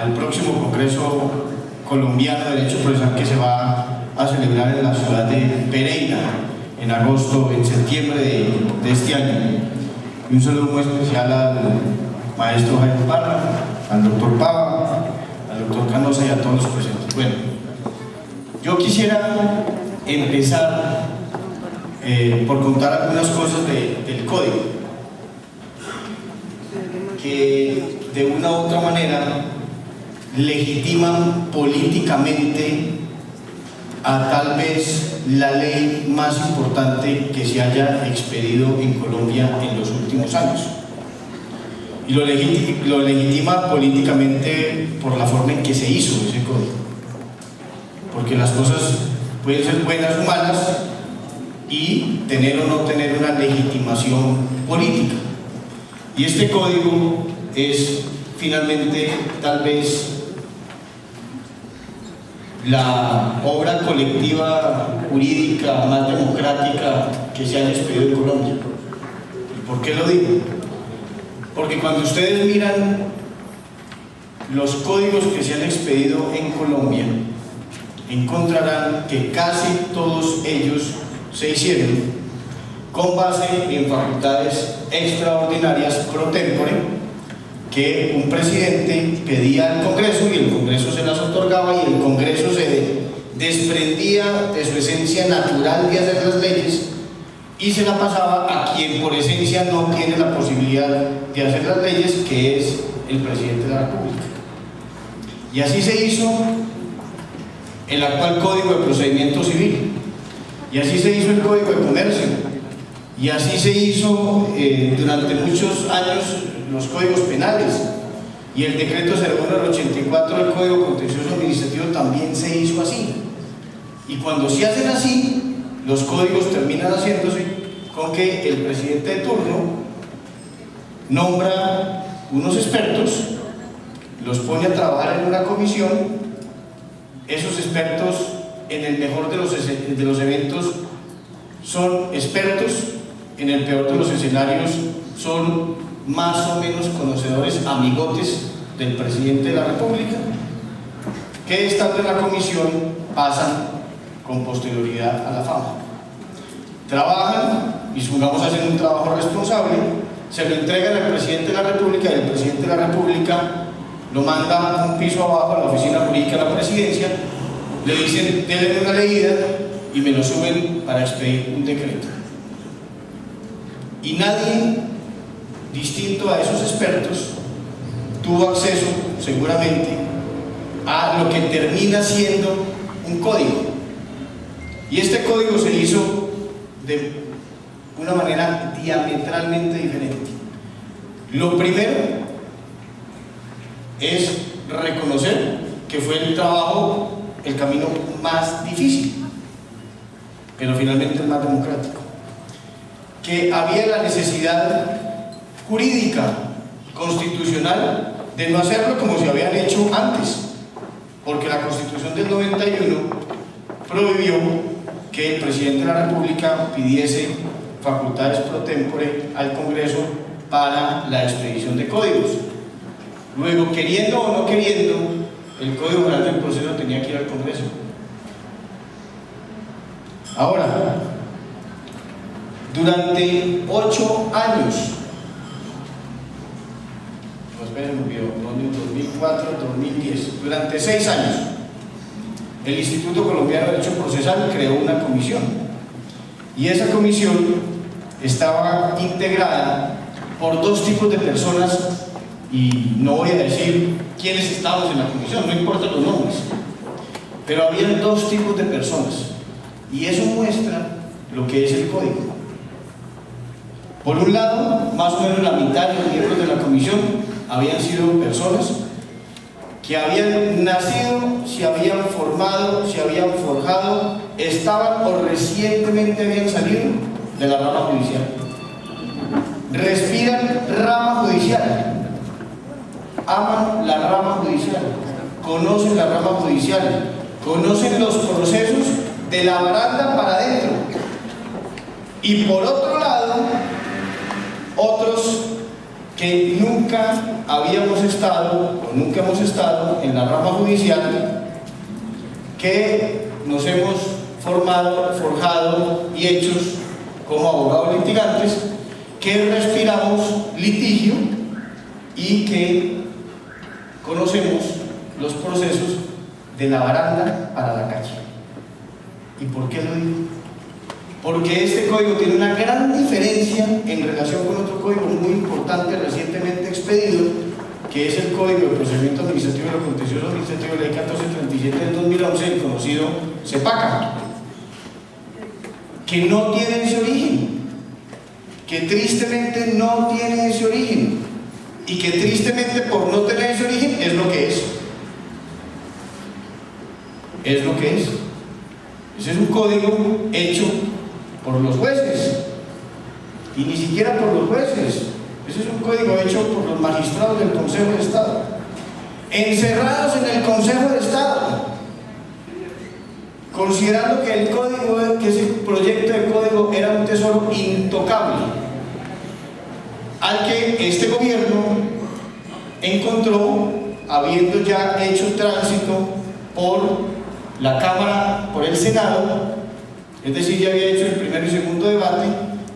al próximo Congreso Colombiano de Derecho Procesal que se va a celebrar en la ciudad de Pereira en agosto, en septiembre de este año. Y un saludo muy especial al maestro Jaime Parra, al doctor Pava, al doctor Canosa y a todos los presentes. Bueno, yo quisiera empezar por contar algunas cosas del código que de una u otra manera legitiman políticamente a tal vez la ley más importante que se haya expedido en Colombia en los últimos años. Y lo legitima políticamente por la forma en que se hizo ese código. Porque las cosas pueden ser buenas o malas y tener o no tener una legitimación política. Y este código es finalmente tal vez la obra colectiva jurídica más democrática que se haya expedido en Colombia. ¿Y por qué lo digo? Porque cuando ustedes miran los códigos que se han expedido en Colombia, encontrarán que casi todos ellos se hicieron con base en facultades extraordinarias pro tempore que un presidente pedía al Congreso y el Congreso se las otorgaba, y el Congreso se desprendía de su esencia natural de hacer las leyes y se la pasaba a quien por esencia no tiene la posibilidad de hacer las leyes, que es el presidente de la República. Y así se hizo el actual Código de Procedimiento Civil, y así se hizo el Código de Comercio, y así se hizo durante muchos años los códigos penales, y el decreto 01/84 del Código Contencioso Administrativo también se hizo así. Y cuando se hacen así, los códigos terminan haciéndose con que el presidente de turno nombra unos expertos, los pone a trabajar en una comisión. Esos expertos, en el mejor de los eventos, son expertos, en el peor de los escenarios son más o menos conocedores, amigotes del presidente de la República, que estando en la comisión pasan con posterioridad a la fama. Trabajan y supongamos hacen un trabajo responsable, se lo entregan al presidente de la República, y el presidente de la República lo manda un piso abajo a la oficina jurídica de la presidencia, le dicen denle una leída y me lo suben para expedir un decreto. Y nadie distinto a esos expertos tuvo acceso seguramente a lo que termina siendo un código. Y este código se hizo de una manera diametralmente diferente. Lo primero es reconocer que fue el trabajo, el camino más difícil, pero finalmente el más democrático, que había la necesidad jurídica, constitucional, de no hacerlo como se habían hecho antes, porque la Constitución del 91 prohibió que el presidente de la República pidiese facultades pro tempore al Congreso para la expedición de códigos. Luego, queriendo o no queriendo, el Código General del Proceso tenía que ir al Congreso. Ahora, durante 8 años, me olvidó, 2004, 2010, durante 6 años, el Instituto Colombiano de Derecho Procesal creó una comisión, y esa comisión estaba integrada por 2 tipos de personas, y no voy a decir quiénes estábamos en la comisión, no importa los nombres, pero había 2 tipos de personas, y eso muestra lo que es el código. Por un lado, más o menos la mitad de los miembros de la comisión habían sido personas que habían nacido, se habían formado, se habían forjado, estaban o recientemente habían salido de la rama judicial. Respiran rama judicial, aman la rama judicial, conocen la rama judicial, conocen los procesos de la baranda para adentro. Y por otro lado, otros que que nunca habíamos estado o nunca hemos estado en la rama judicial, que nos hemos forjado y hechos como abogados litigantes, que respiramos litigio y que conocemos los procesos de la baranda para la calle. ¿Y por qué lo digo? Porque este código tiene una gran diferencia en relación con otro código muy importante recientemente expedido, que es el Código de Procedimiento Administrativo y lo Contencioso Administrativo, Ley 1437 del 2011, el conocido CEPACA, que no tiene ese origen, que tristemente no tiene ese origen, y que tristemente por no tener ese origen es lo que es. Es lo que es. Ese es un código hecho por los jueces, y ni siquiera por los jueces. Ese es un código hecho por los magistrados del Consejo de Estado, encerrados en el Consejo de Estado, considerando que el código, que ese proyecto de código era un tesoro intocable, al que este gobierno encontró, habiendo ya hecho tránsito por la Cámara, por el Senado, es decir, ya había hecho el primero y segundo debate,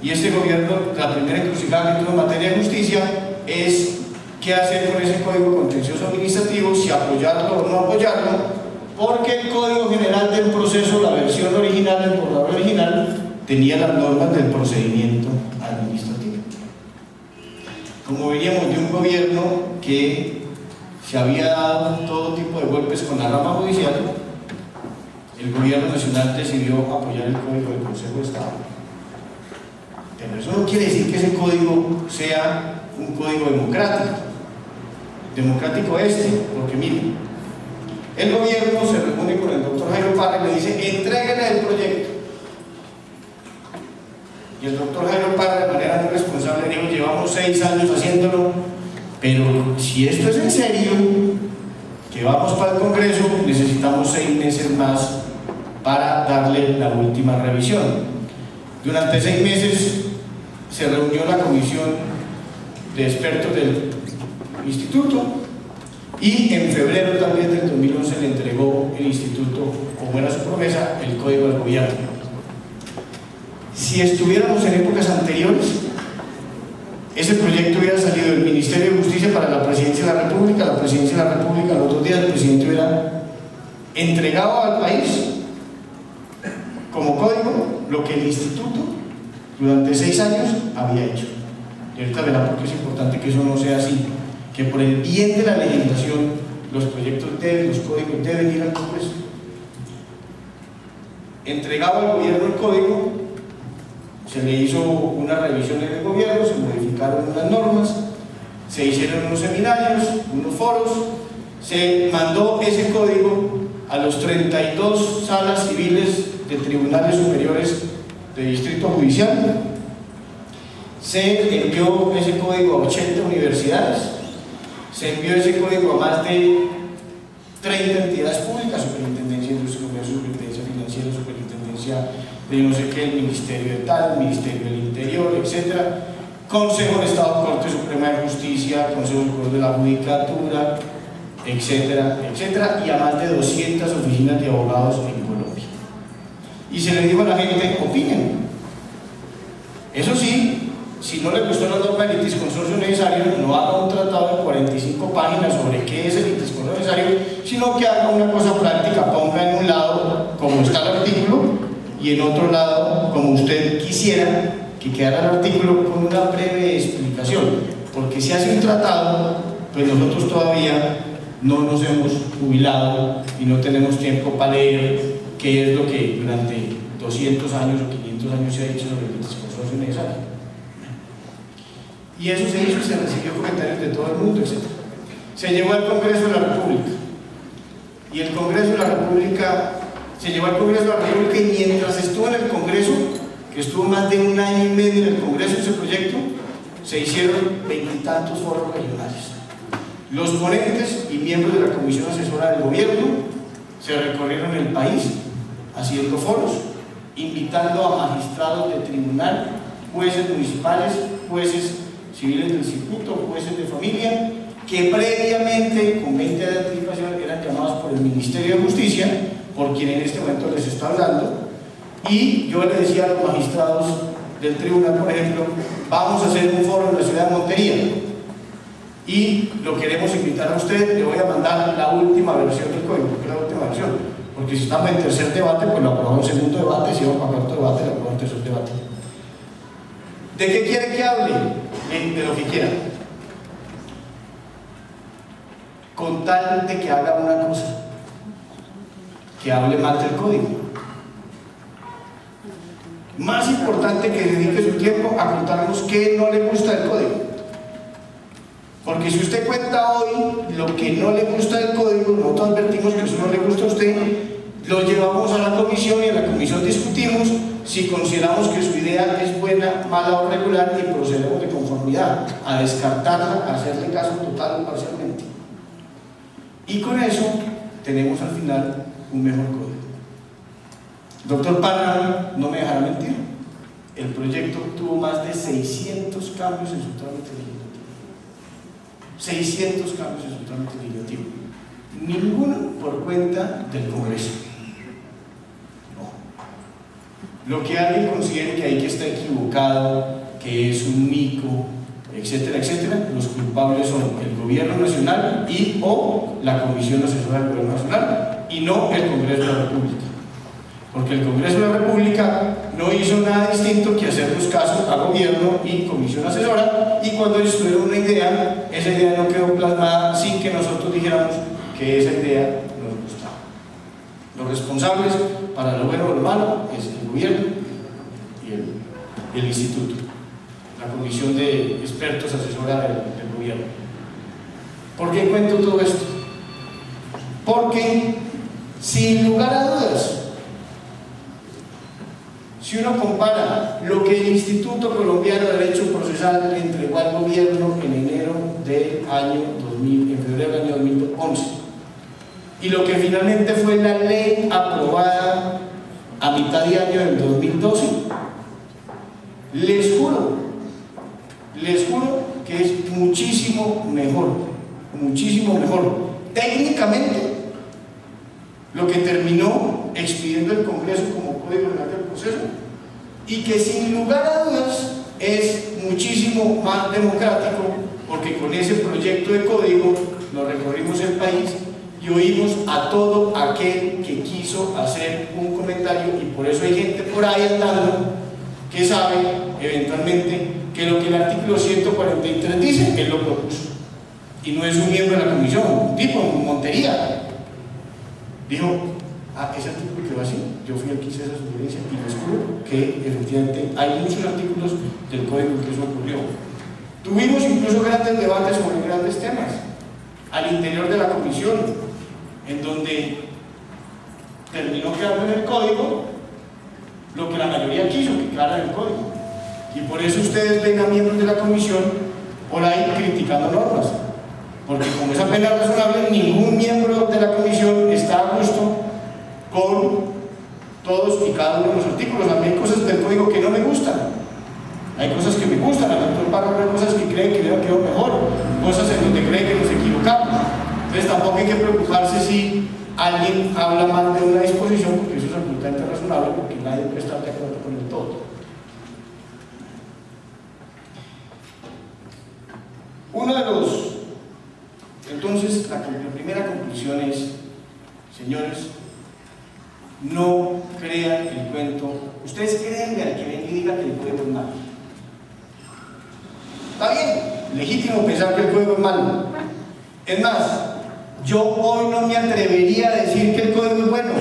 y este gobierno, la primera encrucijada que tuvo en materia de justicia es qué hacer con ese código contencioso administrativo, si apoyarlo o no apoyarlo, porque el Código General del Proceso, la versión original, el borrador original, tenía las normas del procedimiento administrativo. Como veníamos de un gobierno que se había dado todo tipo de golpes con la rama judicial, el gobierno nacional decidió apoyar el Código del Consejo de Estado. Pero eso no quiere decir que ese código sea un código democrático. Democrático porque miren, el gobierno se reúne con el doctor Jairo Parra y le dice: entréguenle el proyecto. Y el doctor Jairo Parra, de manera muy responsable, dijo: llevamos 6 años haciéndolo, pero si esto es en serio, que vamos para el Congreso, necesitamos 6 meses más para darle la última revisión. Durante 6 meses se reunió la comisión de expertos del instituto, y en febrero también del 2011 le entregó el instituto, como era su promesa, el código del gobierno. Si estuviéramos en épocas anteriores, ese proyecto hubiera salido del Ministerio de Justicia para la Presidencia de la República. La Presidencia de la República, los 2 días el presidente hubiera entregado al país como código lo que el instituto durante 6 años había hecho. Y ahorita verán por qué es importante que eso no sea así, que por el bien de la legislación los proyectos los códigos deben ir al Congreso. Entregado al gobierno el código, se le hizo una revisión en el gobierno, se modificaron unas normas, se hicieron unos seminarios, unos foros, se mandó ese código a los 32 salas civiles de tribunales superiores de distrito judicial, se envió ese código a 80 universidades, se envió ese código a más de 30 entidades públicas: Superintendencia de Industria, Comercio, Superintendencia Financiera, Superintendencia de no sé qué, el Ministerio de tal, el Ministerio del Interior, etc. Consejo de Estado, Corte Suprema de Justicia, Consejo Superior de la Judicatura, etcétera, etcétera, y a más de 200 oficinas de abogados en Colombia. Y se le dijo a la gente: opinen. Eso sí, si no le gustó la norma del litisconsorcio necesario, no haga un tratado de 45 páginas sobre qué es el litisconsorcio necesario, sino que haga una cosa práctica: ponga en un lado como está el artículo y en otro lado como usted quisiera que quedara el artículo, con una breve explicación. Porque si hace un tratado, pues nosotros todavía no nos hemos jubilado y no tenemos tiempo para leer qué es lo que durante 200 años o 500 años se ha dicho sobre el litisconsorcio necesario. Y eso se hizo y se recibió comentarios de todo el mundo, etc. Se llevó al Congreso de la República, y el Congreso de la República se llevó al Congreso de la República, y mientras estuvo en el Congreso, que estuvo más de 1 año y medio en el Congreso ese proyecto, se hicieron 20 y tantos foros regionales. Los ponentes y miembros de la Comisión Asesora del Gobierno se recorrieron el país haciendo foros, invitando a magistrados de tribunal, jueces municipales, jueces civiles del circuito, jueces de familia, que previamente, con 20 años de anticipación, eran llamados por el Ministerio de Justicia, por quien en este momento les está hablando, y yo les decía a los magistrados del tribunal, por ejemplo, vamos a hacer un foro en la ciudad de Montería, y lo queremos invitar a usted, le voy a mandar la última versión del código, porque es la última versión, porque si estamos en tercer debate, pues lo aprobamos en segundo debate, si vamos para cuarto debate, lo aprobamos en tercer debate. ¿De qué quiere que hable? De lo que quiera. Con tal de que haga una cosa, que hable mal del código. Más importante que dedique su tiempo a contarnos qué no le gusta del código. Porque si usted cuenta hoy lo que no le gusta del código, nosotros advertimos que eso no le gusta a usted, lo llevamos a la comisión y en la comisión discutimos si consideramos que su idea es buena, mala o regular y procedemos de conformidad a descartarla, a hacerle caso total o parcialmente. Y con eso tenemos al final un mejor código. Doctor Parra no me dejará mentir, el proyecto tuvo más de 600 cambios en su trámite legislativo. 600 cambios en su trámite legislativo. Ninguno por cuenta del Congreso. No. Lo que alguien considere que ahí que está equivocado, que es un mico, etcétera, etcétera, los culpables son el Gobierno Nacional y o la Comisión Asesora del Gobierno Nacional y no el Congreso de la República. Porque el Congreso de la República no hizo nada distinto que hacernos caso a gobierno y comisión asesora, y cuando ellos tuvieron una idea, esa idea no quedó plasmada sin que nosotros dijéramos que esa idea nos gustaba. Los responsables para lo bueno o lo malo es el gobierno y el instituto, la comisión de expertos asesora del gobierno. ¿Por qué cuento todo esto? Porque sin lugar a dudas, si uno compara lo que el Instituto Colombiano de Derecho Procesal le entregó al gobierno en enero del año 2000, en febrero del año 2011, y lo que finalmente fue la ley aprobada a mitad de año del 2012, les juro que es muchísimo mejor. Técnicamente, lo que terminó expidiendo el Congreso como Código Legal del Proceso, y que sin lugar a dudas es muchísimo más democrático, porque con ese proyecto de código nos recorrimos el país y oímos a todo aquel que quiso hacer un comentario, y por eso hay gente por ahí andando que sabe eventualmente que lo que el artículo 143 dice, él lo propuso, y no es un miembro de la comisión, un tipo en Montería dijo: ese artículo quedó así, yo fui el que hice esa sugerencia, y les juro que efectivamente hay muchos artículos del código en que eso ocurrió. Tuvimos incluso grandes debates sobre grandes temas al interior de la comisión, en donde terminó quedando en el código lo que la mayoría quiso que quedara en el código, y por eso ustedes ven a miembros de la comisión por ahí criticando normas, porque como es apenas razonable, ningún miembro de la comisión está a gusto con todos y cada uno de los artículos. A mí hay cosas del código que no me gustan, hay cosas que me gustan, al doctor Parra hay cosas que cree que debe quedar mejor, cosas en donde cree que nos equivocamos. Entonces tampoco hay que preocuparse si alguien habla mal de una disposición, porque eso es absolutamente razonable, porque nadie puede estar de acuerdo con el todo. Uno de los... Entonces, la primera conclusión es, señores, no crean el cuento. Ustedes créanle al que venga y diga que el código es malo. Está bien, legítimo pensar que el código es malo. Es más, yo hoy no me atrevería a decir que el código es bueno.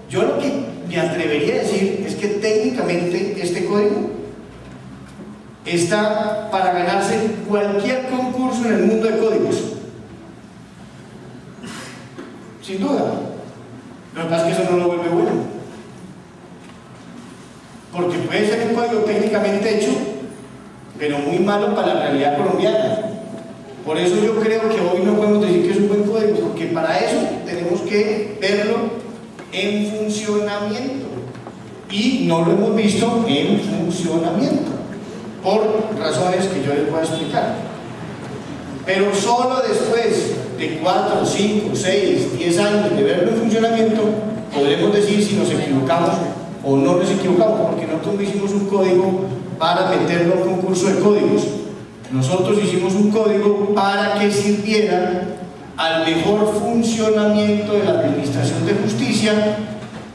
Yo lo que me atrevería a decir es que técnicamente este código está para ganarse cualquier concurso en el mundo de códigos, sin duda. Lo que pasa es que eso no lo vuelve bueno, porque puede ser un código técnicamente hecho, pero muy malo para la realidad colombiana. Por eso yo creo que hoy no podemos decir que es un buen código, porque para eso tenemos que verlo en funcionamiento, y no lo hemos visto en funcionamiento. por razones que yo les voy a explicar. Pero solo después de 4, 5, 6, 10 años de verlo en funcionamiento, podremos decir si nos equivocamos o no nos equivocamos, porque nosotros no hicimos un código para meterlo a un concurso de códigos. Nosotros hicimos un código para que sirviera al mejor funcionamiento de la administración de justicia,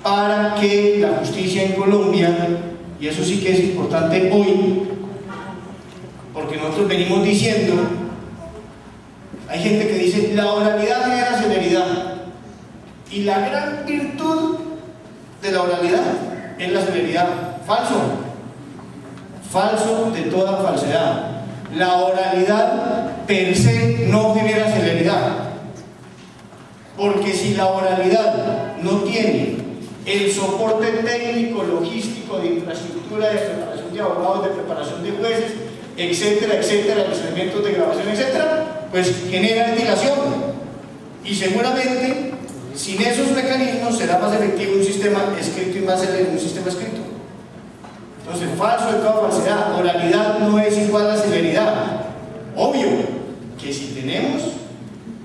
para que la justicia en Colombia, y eso sí que es importante hoy, porque nosotros venimos diciendo, hay gente que dice la oralidad genera celeridad, y la gran virtud de la oralidad es la celeridad. Falso, falso de toda falsedad. La oralidad per se no genera celeridad, porque si la oralidad no tiene el soporte técnico, logístico, de infraestructura, de preparación de abogados, de preparación de jueces, etcétera, etcétera, los elementos de grabación, etcétera, pues genera dilación. Y seguramente, sin esos mecanismos, será más efectivo un sistema escrito y más célere un sistema escrito. Entonces, falso de toda falsedad. Oralidad no es igual a celeridad. Obvio que si tenemos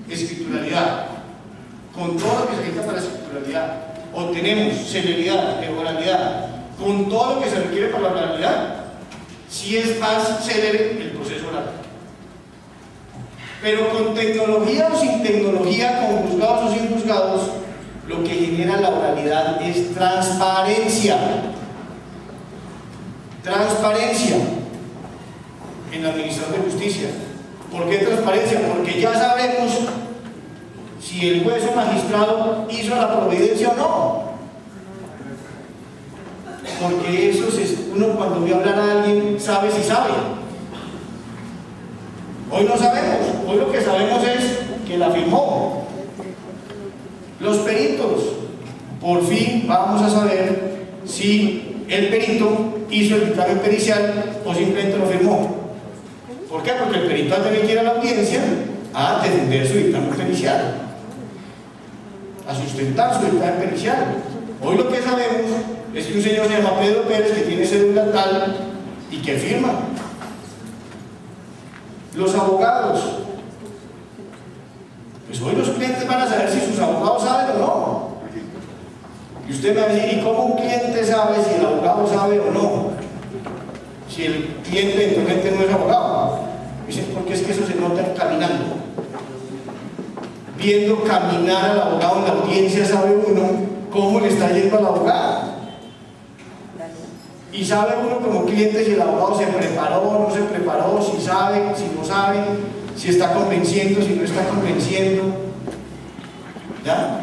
escrituralidad, con todo lo que se necesita para la escrituralidad, o tenemos celeridad de oralidad, con todo lo que se requiere para la oralidad, sí es más célere el proceso oral. Pero con tecnología o sin tecnología, con juzgados o sin juzgados, lo que genera la oralidad es transparencia. Transparencia en la administración de justicia. ¿Por qué transparencia? Porque ya sabemos si el juez o magistrado hizo la providencia o no. Porque eso uno cuando ve hablar a alguien sabe si sabe. Hoy no sabemos, hoy lo que sabemos es que la firmó. Los peritos, por fin vamos a saber si el perito hizo el dictamen pericial o simplemente lo firmó. ¿Por qué? Porque el perito tiene que ir a la audiencia a defender su dictamen pericial, a sustentar su dictamen pericial. Hoy lo que sabemos es que un señor se llama Pedro Pérez, que tiene cédula tal y que firma. Los abogados, pues hoy los clientes van a saber si sus abogados saben o no. Y usted me va a decir, ¿y cómo un cliente sabe si el abogado sabe o no? Si el cliente eventualmente no es abogado. Dicen, porque es que eso se nota caminando. Viendo caminar al abogado en la audiencia, sabe uno cómo le está yendo al abogado. Y sabe uno como cliente si el abogado se preparó o no se preparó, si sabe, si no sabe, si está convenciendo, si no está convenciendo. ¿Ya?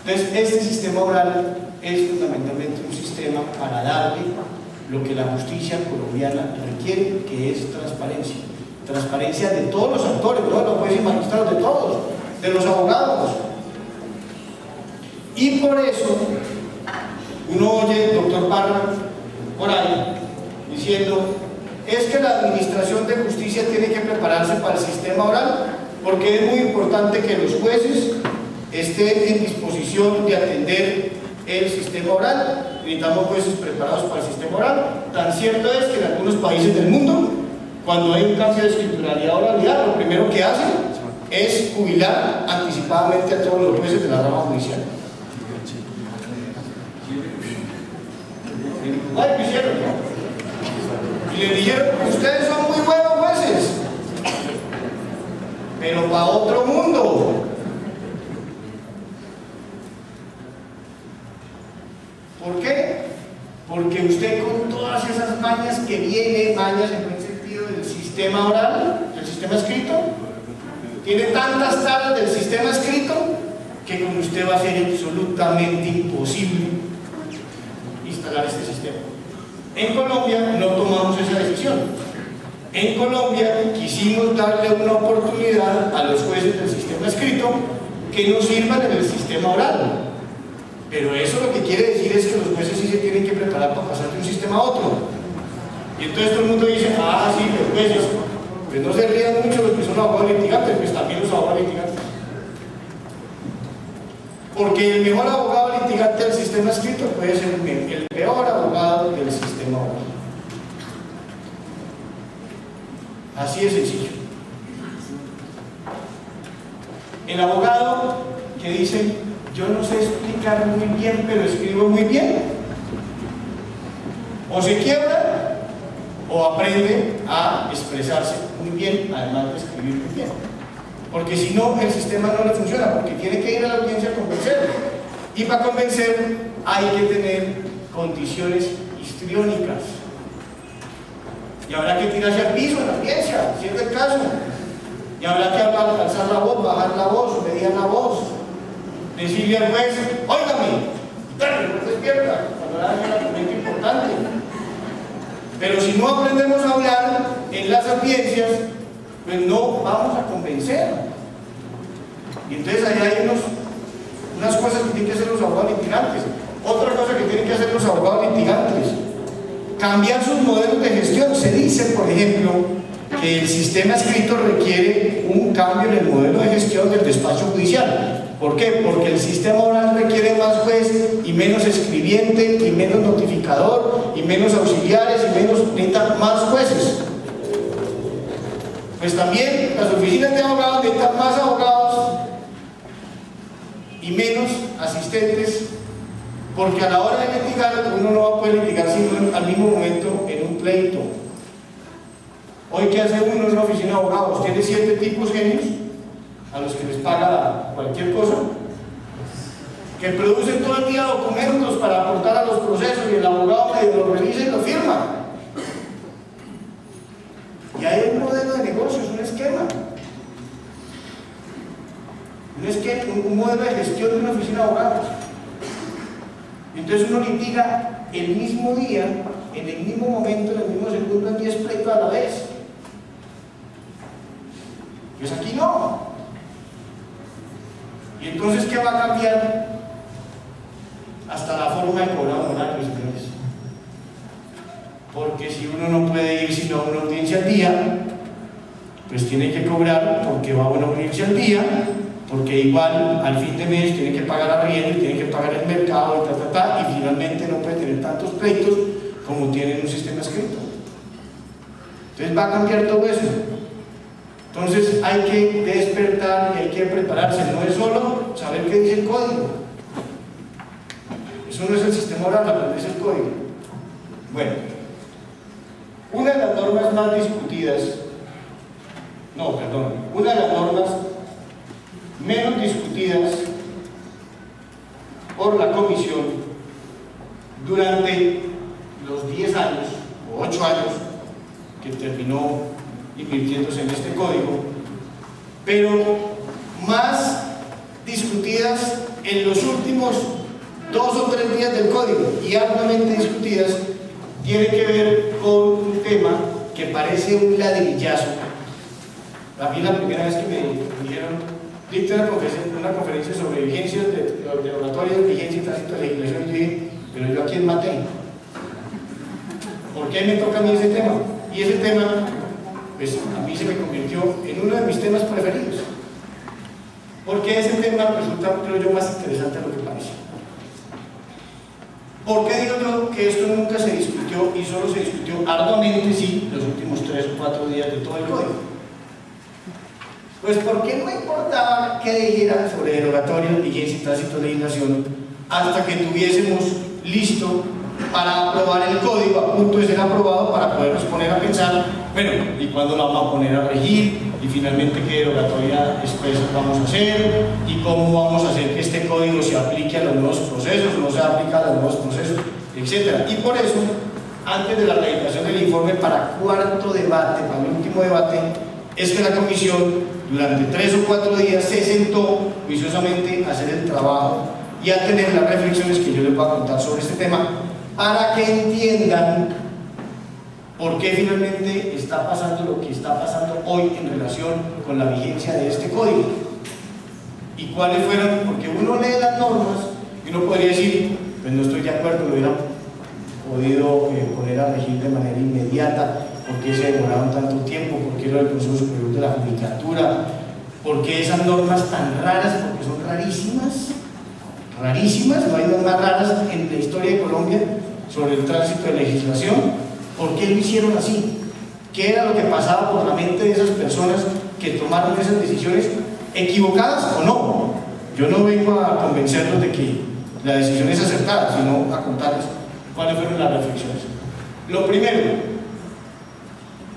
Entonces, este sistema oral es fundamentalmente un sistema para darle lo que la justicia colombiana requiere, que es transparencia. Transparencia de todos los actores, no de los jueces y magistrados, de todos, de los abogados. Y por eso, uno oye al doctor Parra por ahí diciendo, es que la administración de justicia tiene que prepararse para el sistema oral, porque es muy importante que los jueces estén en disposición de atender el sistema oral. Necesitamos jueces preparados para el sistema oral. Tan cierto es que en algunos países del mundo, cuando hay un cambio de escrituralidad o oralidad, lo primero que hacen es jubilar anticipadamente a todos los jueces de la rama judicial. Ay, ¿qué hicieron? Y le dijeron, ustedes son muy buenos jueces, pero para otro mundo. ¿Por qué? Porque usted con todas esas mañas que viene, mañas en buen sentido del sistema oral, del sistema escrito, tiene tantas tablas del sistema escrito que con usted va a ser absolutamente imposible instalar este sistema. En Colombia no tomamos esa decisión. En Colombia quisimos darle una oportunidad a los jueces del sistema escrito que nos sirvan en el sistema oral. Pero eso lo que quiere decir es que los jueces sí se tienen que preparar para pasar de un sistema a otro. Y entonces todo el mundo dice, ah, sí, los jueces, pues no se rían mucho los que son abogados litigantes, pues también los abogados litigantes. Porque el mejor abogado litigante del sistema escrito puede ser el peor abogado del sistema oral. Así de sencillo. El abogado que dice, yo no sé explicar muy bien, pero escribo muy bien, o se quiebra o aprende a expresarse muy bien, además de escribir muy bien. Porque si no, el sistema no le funciona, porque tiene que ir a la audiencia a convencerlo. Y para convencer hay que tener condiciones histriónicas. Y habrá que tirarse al piso en la audiencia, si es el caso. Y habrá que hablar, alzar la voz, bajar la voz, medir la voz, decirle al juez, óigame, no despierta, cuando hay un argumento importante. Pero si no aprendemos a hablar en las audiencias, pues no vamos a convencer. Y entonces ahí hay unas cosas que tienen que hacer los abogados litigantes. Otra cosa que tienen que hacer los abogados litigantes, cambiar sus modelos de gestión. Se dice, por ejemplo, que el sistema escrito requiere un cambio en el modelo de gestión del despacho judicial. ¿Por qué? Porque el sistema oral requiere más juez y menos escribiente y menos notificador y menos auxiliares y necesitan más jueces. Pues también las oficinas de abogados necesitan más abogados y menos asistentes, porque a la hora de litigar uno no va a poder litigar sino al mismo momento en un pleito. Hoy, ¿qué hace uno en una oficina de abogados? Tiene 7 tipos genios a los que les paga cualquier cosa, que producen todo el día documentos para aportar a los procesos y el abogado medio lo revisa y lo firma. Y hay un modelo de negocios, un esquema, un modelo de gestión de una oficina de abogados. Entonces uno litiga el mismo día, en el mismo momento, en el mismo segundo, en 10 pleitos a la vez. Pues aquí no. Y entonces, ¿qué va a cambiar? Hasta la forma de cobrar honorarios, señores. Porque si uno no puede ir sino a una audiencia al día, pues tiene que cobrar porque va a una audiencia al día, porque igual al fin de mes tiene que pagar arriendo, tiene que pagar el mercado y finalmente no puede tener tantos pleitos como tiene en un sistema escrito. Entonces va a cambiar todo eso. Entonces hay que despertar y hay que prepararse. No es solo saber qué dice el código. Eso no es el sistema oral, aprender el código. Bueno, una de las normas más discutidas, una de las normas menos discutidas por la comisión durante los 10 años o 8 años que terminó invirtiéndose en este código, pero más discutidas en los últimos 2 o 3 días del código y ampliamente discutidas, tiene que ver con un tema que parece un ladrillazo. A mí la primera vez que me dijeron, dicté una conferencia sobre vigencias de oratoria de vigencia y tránsito de legislación, y dije, pero yo a quién maté. ¿Por qué me toca a mí ese tema? Y ese tema, pues a mí se me convirtió en uno de mis temas preferidos. Porque ese tema resulta, creo yo, más interesante de lo que parece. ¿Por qué digo yo que esto nunca se discutió y solo se discutió arduamente, sí, los últimos 3 o 4 días de todo el código? Pues porque no importaba qué dijeran sobre derogatoria, vigencia y tránsito de legislación hasta que tuviésemos listo para aprobar el código, a punto de ser aprobado, para podernos poner a pensar, bueno, ¿y cuándo lo vamos a poner a regir? Y finalmente, ¿qué derogatoria expresa vamos a hacer? ¿Y cómo vamos a hacer que este código se aplique a los nuevos procesos, no se aplica a los nuevos procesos, etcétera? Y por eso, antes de la realización del informe para cuarto debate, para el último debate, es que la comisión durante 3 o 4 días se sentó juiciosamente a hacer el trabajo y a tener las reflexiones que yo les voy a contar sobre este tema, para que entiendan por qué finalmente está pasando lo que está pasando hoy en relación con la vigencia de este código y cuáles fueron, porque uno lee las normas y uno podría decir, pues no estoy de acuerdo, lo hubieran podido poner a regir de manera inmediata. ¿Por qué se demoraron tanto tiempo? ¿Por qué lo del Consejo Superior de la Judicatura? ¿Por qué esas normas tan raras? Porque son rarísimas, rarísimas, no hay normas raras en la historia de Colombia sobre el tránsito de legislación. ¿Por qué lo hicieron así? qué era lo que pasaba por la mente de esas personas que tomaron esas decisiones, equivocadas o no. Yo no vengo a convencerlos de que la decisión es acertada, sino a contarles cuáles fueron las reflexiones. Lo primero,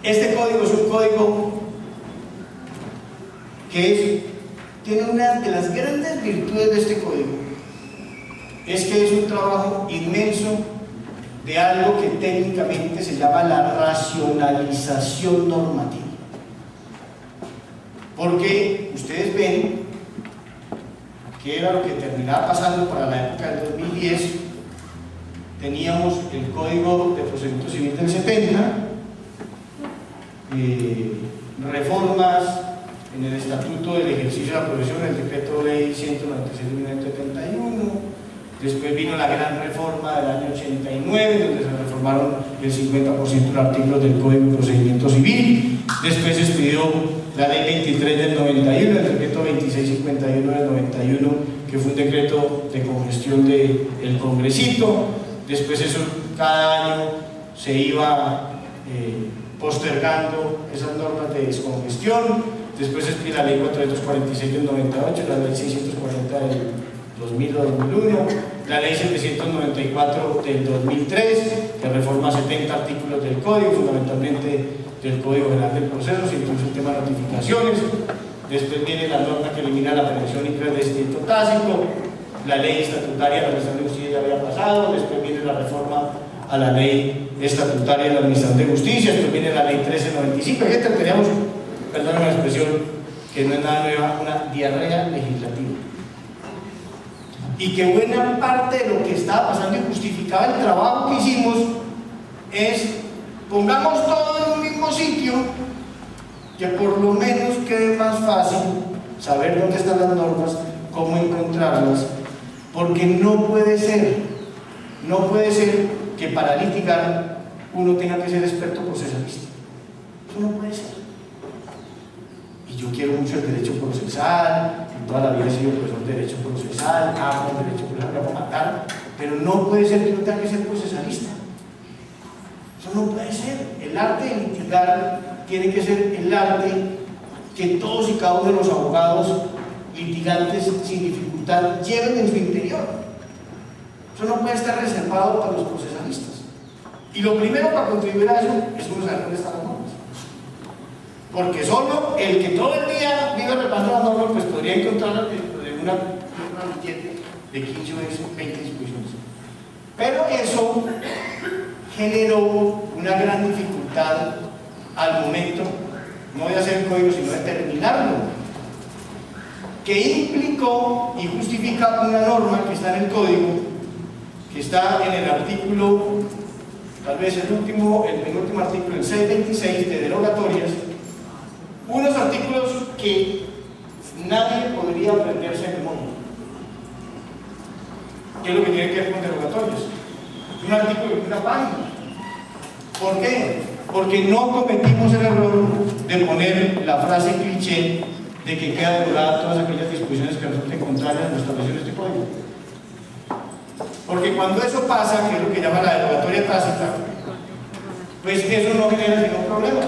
este código es un código que tiene una de las grandes virtudes de este código, es que es un trabajo inmenso de algo que técnicamente se llama la racionalización normativa. Porque ustedes ven que era lo que terminaba pasando para la época del 2010. Teníamos el Código de Procedimiento Civil del 70, reformas en el Estatuto del Ejercicio de la Profesión, el Decreto Ley 196 de 1971, después vino la gran reforma del año 89, donde se reformaron el 50% de los artículos del Código de Procedimiento Civil, después se expidió la Ley 23 del 91, el Decreto 2651 del 91, que fue un decreto de congestión del Congresito. Después eso cada año se iba postergando esas normas de descongestión. Después es la Ley 446 del 98, la Ley 640 del 2000 o 2001, la Ley 794 del 2003, que reforma 70 artículos del Código, fundamentalmente del Código General del Proceso, se introduce el tema de notificaciones. Después viene la norma que elimina la prevención y predestino tácito. La ley estatutaria de la Administración de Justicia ya había pasado. Después viene la reforma a la ley estatutaria de la Administración de Justicia. Después viene la ley 1395. Gente, teníamos, perdón la expresión, que no es nada nueva, una diarrea legislativa. Y que buena parte de lo que estaba pasando y justificaba el trabajo que hicimos es: pongamos todo en un mismo sitio, que por lo menos quede más fácil saber dónde están las normas, cómo encontrarlas, porque no puede ser que para litigar uno tenga que ser experto procesalista. Eso no puede ser. Y yo quiero mucho el derecho procesal, toda la vida he sido profesor de derecho procesal, amo el derecho procesal, me voy a matar, pero no puede ser que uno tenga que ser procesalista. Eso no puede ser. El arte de litigar tiene que ser el arte que todos y cada uno de los abogados litigantes sin dificultad lleven en su interior. Eso no puede estar reservado para los procesalistas. Y lo primero para contribuir a eso es uno saber dónde están las normas. Porque solo el que todo el día vive repasando las normas, pues podría encontrar una billete de 15 o 20 disposiciones. Pero eso generó una gran dificultad al momento, no de hacer el código, sino de terminarlo, que implicó y justifica una norma que está en el código, que está en el artículo, tal vez el penúltimo artículo, el 626 de derogatorias, unos artículos que nadie podría aprenderse de memoria. ¿Qué es lo que tiene que ver con derogatorias? Un artículo de una página. ¿Por qué? Porque no cometimos el error de poner la frase cliché de que queda derogada todas aquellas disposiciones que resulten contrarias a lo establecido en este código. Porque cuando eso pasa, que es lo que llama la derogatoria tácita, pues eso no genera sino problemas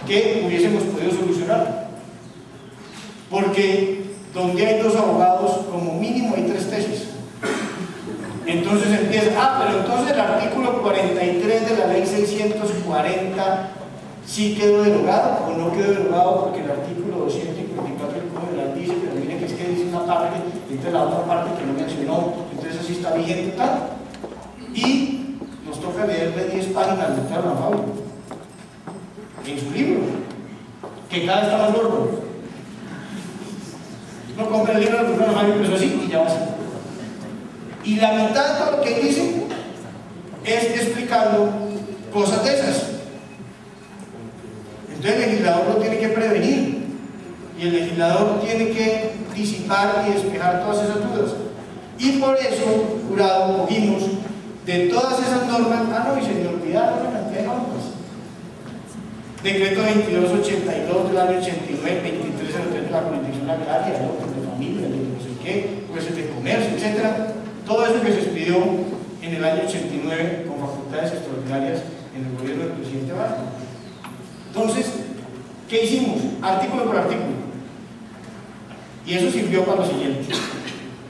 que hubiésemos podido solucionar. Porque donde hay dos abogados, como mínimo hay 3 tesis. Entonces empieza, pero entonces el artículo 43 de la ley 640 sí quedó derogado o no quedó derogado, porque el artículo 254 del Código Penal dice, pero mire que es que dice una parte, y entonces la otra parte que no mencionó, entonces así está vigente tal. Y nos toca leerle 10 páginas al doctor Fabio en su libro, que cada vez está más gordo. No compra el libro del doctor Fabio, pero eso así, y ya va así. Y la mitad de todo lo que dice es explicando cosas de esas. Entonces el legislador lo tiene que prevenir, y el legislador tiene que disipar y despejar todas esas dudas. Y por eso, jurado, cogimos de todas esas normas, y se me olvidaron una cantidad de normas. Decreto 2282 del año 89, 2303 de la jurisdicción agraria, de familia, de no sé qué, jueces de comercio, etc. Todo eso que se expidió en el año 89 con facultades extraordinarias en el gobierno del presidente Vargas. Entonces, ¿qué hicimos? Artículo por artículo. Y eso sirvió para lo siguiente.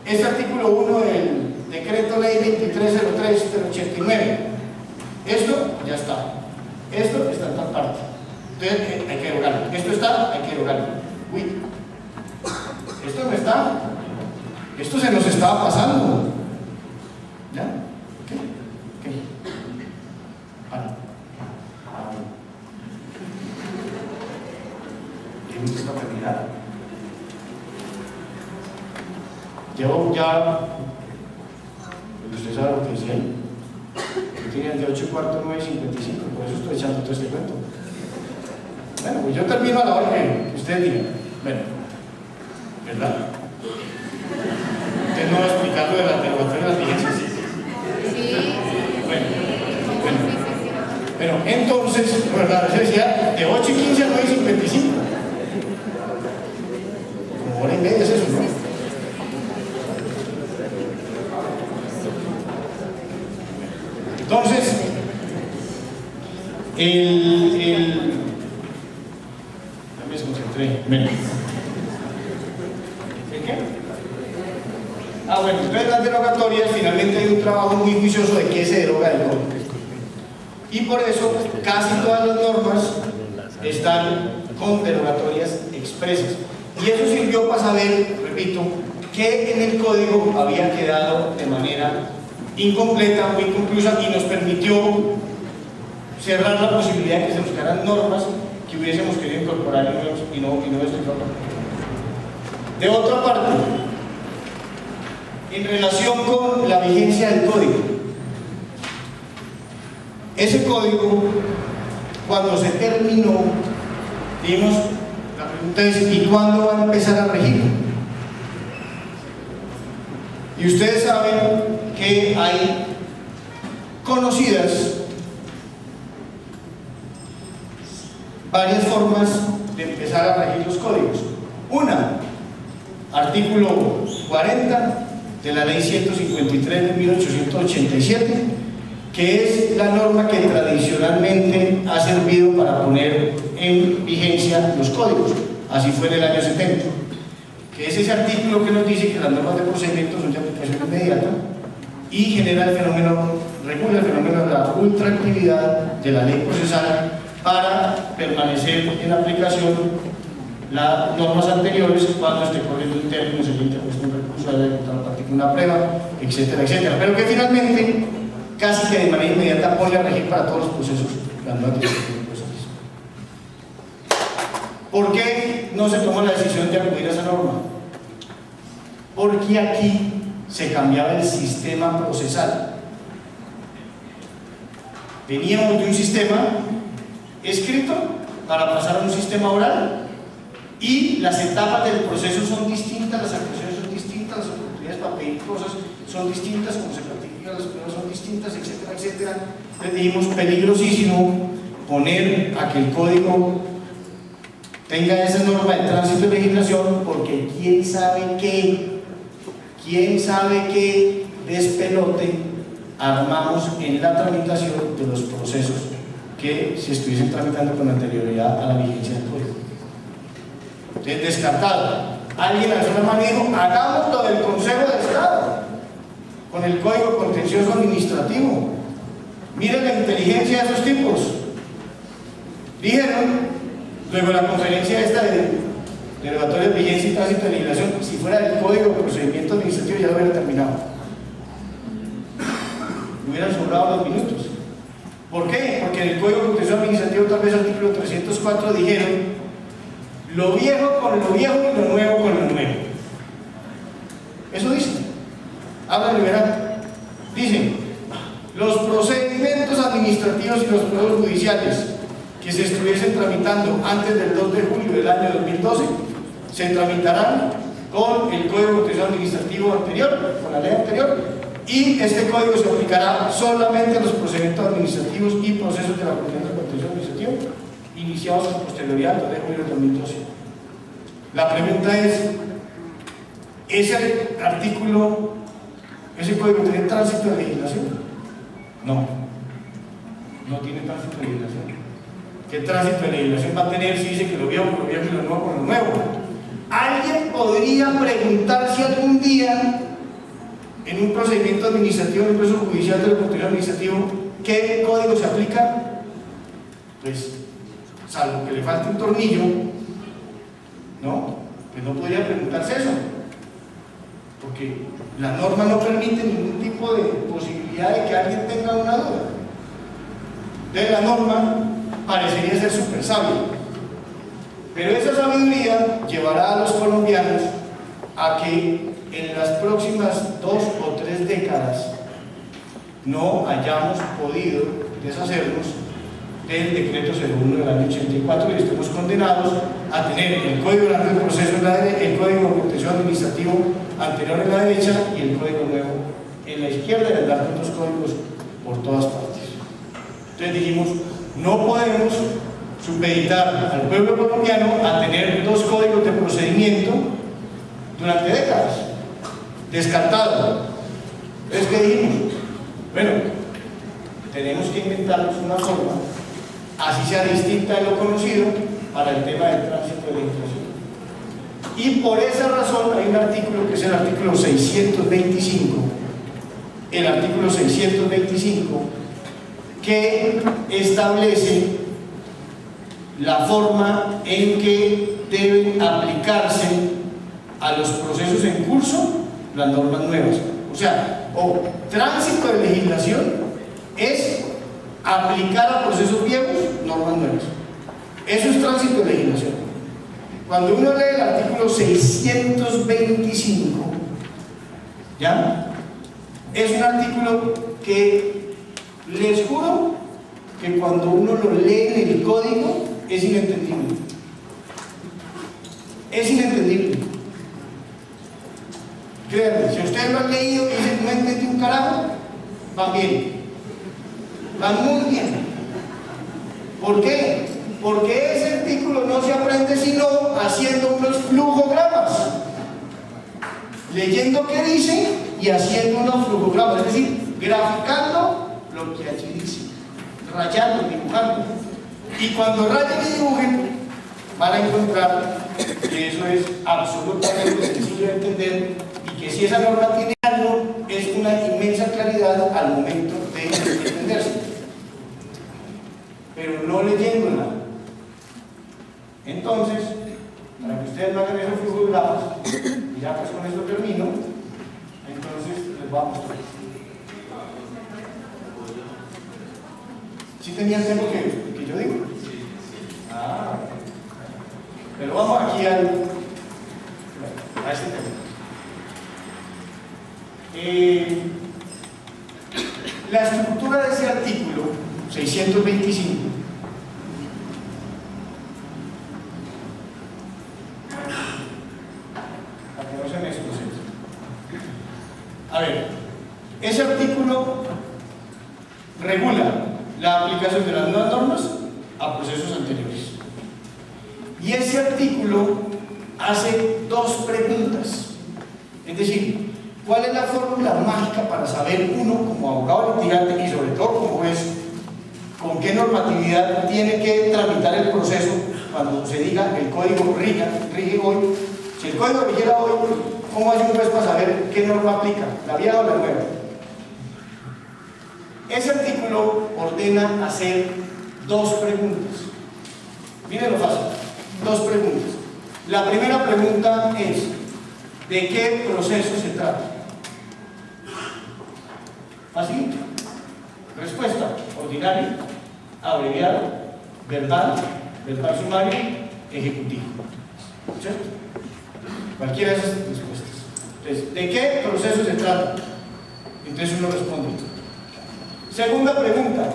Este artículo 1 del Decreto Ley 2303 del 89, esto ya está. Esto está en tal parte. Entonces hay que derogarlo. Esto está, hay que derogarlo. Uy, esto no está. Esto se nos estaba pasando. ¿Ya? ¿Qué? Para. ¿Tienes esta terminada? Llevo ya, usted sabe lo que decía, yo tenía de 8:15, 9:55, por eso estoy echando todo este cuento. Bueno, pues yo termino a la hora que ustedes digan. Bueno, ¿verdad? Usted no va a explicar lo de las derogatorias de las vigencias. Sí. Bueno, entonces, ¿verdad? Se decía de 8:15 a 9:55. Como hora y media es eso, ¿no? Entonces, ya me desconcentré. ¿El qué? Bueno, entonces las derogatorias, finalmente hay un trabajo muy juicioso de qué se deroga del código. Y por eso casi todas las normas están con derogatorias expresas. Y eso sirvió para saber, repito, que en el código había quedado de manera incompleta o inconclusa y nos permitió cerrar la posibilidad de que se buscaran normas que hubiésemos querido incorporar y no esto incorporado. De otra parte, en relación con la vigencia del código, ese código, cuando se terminó, dijimos, la pregunta es, ¿y cuándo va a empezar a regir? Y ustedes saben que hay conocidas varias formas de empezar a regir los códigos. Una, artículo 40 de la ley 153 de 1887, que es la norma que tradicionalmente ha servido para poner en vigencia los códigos. Así fue en el año 70, que es ese artículo que nos dice que las normas de procedimiento son de aplicación inmediata y genera el fenómeno, regula el fenómeno de la ultraactividad de la ley procesal para permanecer en aplicación las normas anteriores cuando esté corriendo un término, se le interpuesto un recurso, haya ejecutado la práctica una prueba, etcétera, etcétera. Pero que finalmente, casi que de manera inmediata, pone a regir para todos los procesos las normas de procedimiento. ¿Por qué no se toma la decisión de acudir a esa norma? Porque aquí se cambiaba el sistema procesal. Veníamos de un sistema escrito para pasar a un sistema oral y las etapas del proceso son distintas, las actuaciones son distintas, las oportunidades para pedir cosas son distintas, como se practican las pruebas son distintas, etcétera, etcétera. Entonces dijimos, peligrosísimo poner a que el código tenga esa norma de tránsito de legislación, porque quién sabe qué despelote armamos en la tramitación de los procesos que se estuviesen tramitando con anterioridad a la vigencia del código. Entonces, descartado. Alguien alzó la mano y dijo, hagamos lo del Consejo de Estado con el Código Contencioso Administrativo. Miren la inteligencia de esos tipos. Dijeron, luego la conferencia esta de derogatoria de vigencia y tránsito de legislación, si fuera del Código de Procedimiento Administrativo ya lo hubiera terminado. Hubieran sobrado los minutos. ¿Por qué? Porque en el Código de Contencioso Administrativo, tal vez artículo 304, dijeron lo viejo con lo viejo y lo nuevo con lo nuevo. Eso dice. Habla liberal. Dicen, los procedimientos administrativos y los procesos judiciales que se estuviesen tramitando antes del 2 de julio del año 2012 se tramitarán con el Código de Contencioso Administrativo anterior, con la ley anterior, y este código se aplicará solamente a los procedimientos administrativos y procesos de la Procuraduría de Contencioso Administrativo iniciados con posterioridad al 2 de julio del 2012. La pregunta es, ¿ese artículo, ese código tiene tránsito de legislación? No, no tiene tránsito de legislación. ¿Qué tránsito de legislación va a tener si dice que lo viejo con lo viejo y lo nuevo con lo nuevo? ¿Alguien podría preguntarse algún día en un procedimiento administrativo, en un proceso judicial de lo contenido administrativo, qué código se aplica? Pues, salvo que le falte un tornillo, ¿no? Pues no podría preguntarse eso, porque la norma no permite ningún tipo de posibilidad de que alguien tenga una duda. Entonces la norma parecería ser súper sabia, pero esa sabiduría llevará a los colombianos a que en las próximas 2 o 3 décadas no hayamos podido deshacernos del decreto 01 del año 84 y estemos condenados a tener el Código de Proceso en la derecha, el Código de Contencioso Administrativo anterior en la derecha y el Código nuevo en la izquierda, y andar con 2 códigos por todas partes. Entonces dijimos, no podemos supeditar al pueblo colombiano a tener 2 códigos de procedimiento durante décadas. Descartado. Entonces, ¿qué dijimos? Bueno, tenemos que inventarnos una forma, así sea distinta de lo conocido, para el tema del tránsito de legislación. Y por esa razón hay un artículo que es el artículo 625, el artículo 625, que establece la forma en que deben aplicarse a los procesos en curso las normas nuevas. O sea, tránsito de legislación es aplicar a procesos viejos normas nuevas. Eso es tránsito de legislación. Cuando uno lee el artículo 625, ¿ya? Es un artículo que les juro que cuando uno lo lee en el código es inentendible. Es inentendible. Créanme, si ustedes lo han leído y dicen no entendí un carajo, van bien. Van muy bien. ¿Por qué? Porque ese artículo no se aprende sino haciendo unos flujogramas, leyendo qué dice y haciendo unos flujogramas, es decir, graficando lo que allí dice, rayando, dibujando. Y cuando rayen y dibujen, van a encontrar que eso es absolutamente sencillo de entender y que si esa norma tiene algo, es una inmensa claridad al momento de entenderse. Pero no leyéndola. Entonces, para que ustedes no hagan esos flujogramas, y ya pues con esto termino, entonces les voy a mostrar. ¿Sí tenían tiempo que yo digo? Ah, pero vamos aquí a este tema. La estructura de ese artículo 625 para que no se me desconcentre. A ver, ese artículo regula la aplicación de las nuevas normas a procesos anteriores. Y ese artículo hace 2 preguntas. Es decir, ¿cuál es la fórmula mágica para saber uno como abogado litigante y sobre todo como juez con qué normatividad tiene que tramitar el proceso cuando se diga el código rige hoy? Si el código rigiera hoy, ¿cómo hace un juez para saber qué norma aplica, la vieja o la nueva? Ese artículo ordena hacer 2 preguntas. Miren lo fácil, 2 preguntas. La primera pregunta es: ¿de qué proceso se trata? Fácil. Respuesta: ordinario, abreviado, verbal, verbal sumario, ejecutivo. ¿Cierto? Cualquiera de esas respuestas. Entonces, ¿de qué proceso se trata? Entonces uno responde. Segunda pregunta: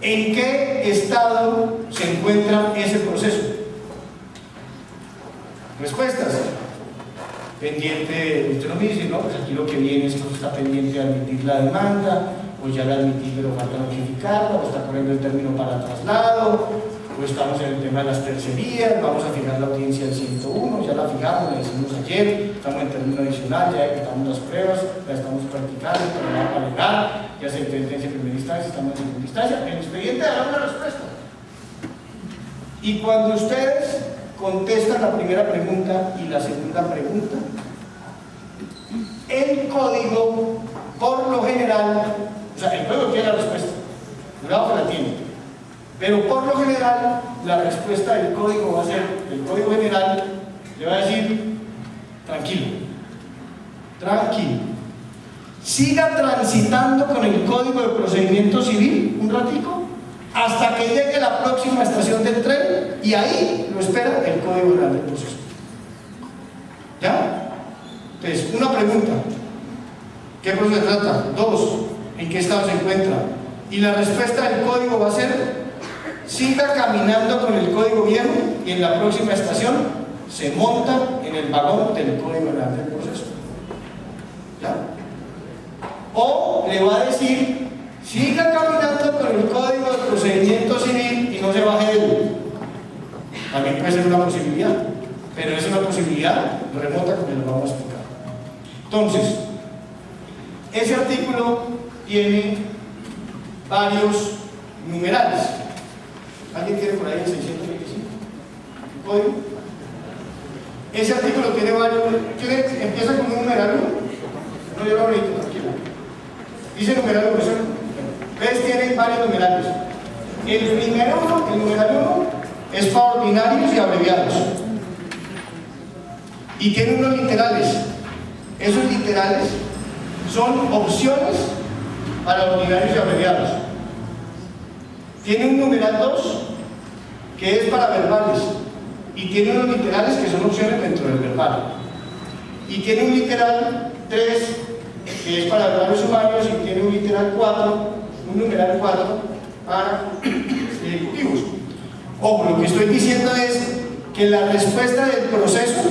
¿en qué estado se encuentra ese proceso? Respuestas: pendiente, usted no me dice, no, pues aquí lo que viene es que está pendiente de admitir la demanda, o ya la admití pero falta notificarla, o está corriendo el término para traslado, o estamos en el tema de las tercerías, vamos a fijar la audiencia del 101, ya la fijamos, la hicimos ayer, estamos en término adicional, ya ejecutamos las pruebas, la estamos practicando, para alegar, ya se sentencia en primera instancia, estamos en segunda instancia, en el expediente dará una respuesta. Y cuando ustedes contestan la primera pregunta y la segunda pregunta, el código, por lo general, o sea, el código tiene la respuesta, cuidado que la tiene, pero por lo general, la respuesta del código va a ser, el código general le va a decir, tranquilo, tranquilo, siga transitando con el código de procedimiento civil un ratico, hasta que llegue a la próxima estación del tren, y ahí lo espera el código general del proceso. ¿Ya? Entonces, una pregunta: ¿qué proceso se trata? 2. ¿En qué estado se encuentra? Y la respuesta del código va a ser: siga caminando con el código viejo y en la próxima estación se monta en el vagón del código general del proceso. ¿Ya? O le va a decir: siga caminando con el código de procedimiento civil y no se baje de él. También puede ser una posibilidad, pero es una posibilidad remota que lo vamos a explicar. Entonces, ese artículo tiene varios numerales. ¿Alguien tiene por ahí el 625? ¿El código? Ese artículo tiene varios. Empieza con un numeral 1. No, yo lo abrí, tranquilo. Dice numeral 1. Ustedes tienen varios numerales. El numeral 1, es para ordinarios y abreviados. Y tiene unos literales. Esos literales son opciones para ordinarios y abreviados. Tiene un numeral 2 que es para verbales y tiene unos literales que son opciones dentro del verbal. Y tiene un literal 3 que es para verbales humanos y tiene un literal 4, un numeral 4 para ejecutivos. Ojo, lo que estoy diciendo es que la respuesta del proceso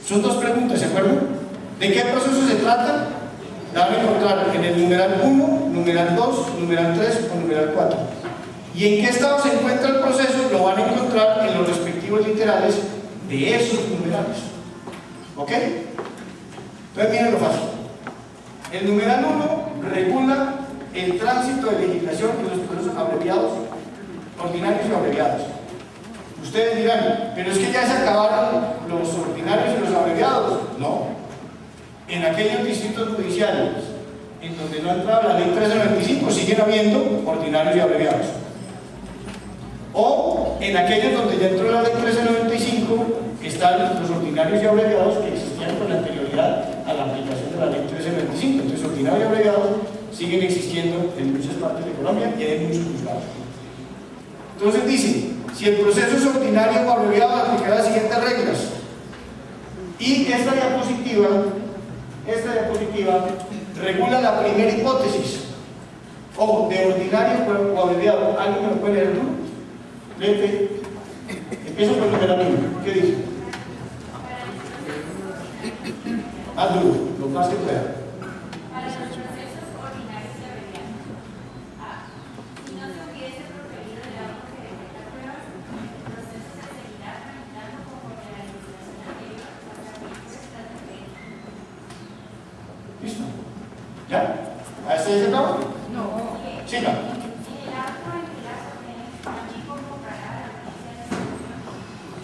son 2 preguntas, ¿se acuerdan? ¿De qué proceso se trata? La van a encontrar en el numeral 1, numeral 2, numeral 3 o numeral 4. ¿Y en qué estado se encuentra el proceso? Lo van a encontrar en los respectivos literales de esos numerales. ¿Ok? Entonces miren lo fácil. El numeral 1 regula el tránsito de legislación en los procesos abreviados, ordinarios y abreviados. Ustedes dirán, pero es que ya se acabaron los ordinarios y los abreviados. No. En aquellos distritos judiciales en donde no ha entrado la ley 1395 siguen habiendo ordinarios y abreviados. O en aquellos donde ya entró la ley 1395 están los ordinarios y abreviados que existían con anterioridad a la aplicación de la ley 1395. Entonces, ordinarios y abreviados siguen existiendo en muchas partes de Colombia y en muchos juzgados. Entonces dice, si el proceso es ordinario o abreviado, aplicará las siguientes reglas. Y esta diapositiva regula la primera hipótesis. Ojo, de ordinario o abreviado. ¿Alguien me lo puede leer tú? Léete. Empiezo por el numeral 1. ¿Qué dice? Haz duro, lo más que pueda. Para los procesos ordinarios y abreviados. A. Si no se hubiese proferido el auto que decreta pruebas, el proceso se seguirá tramitando conforme a la legislación anterior o la respuesta de ley. ¿Listo? ¿Ya? ¿A este ya se acaba? No. Siga. En el acto en que la ordene, allí convocará a la audiencia de ejecución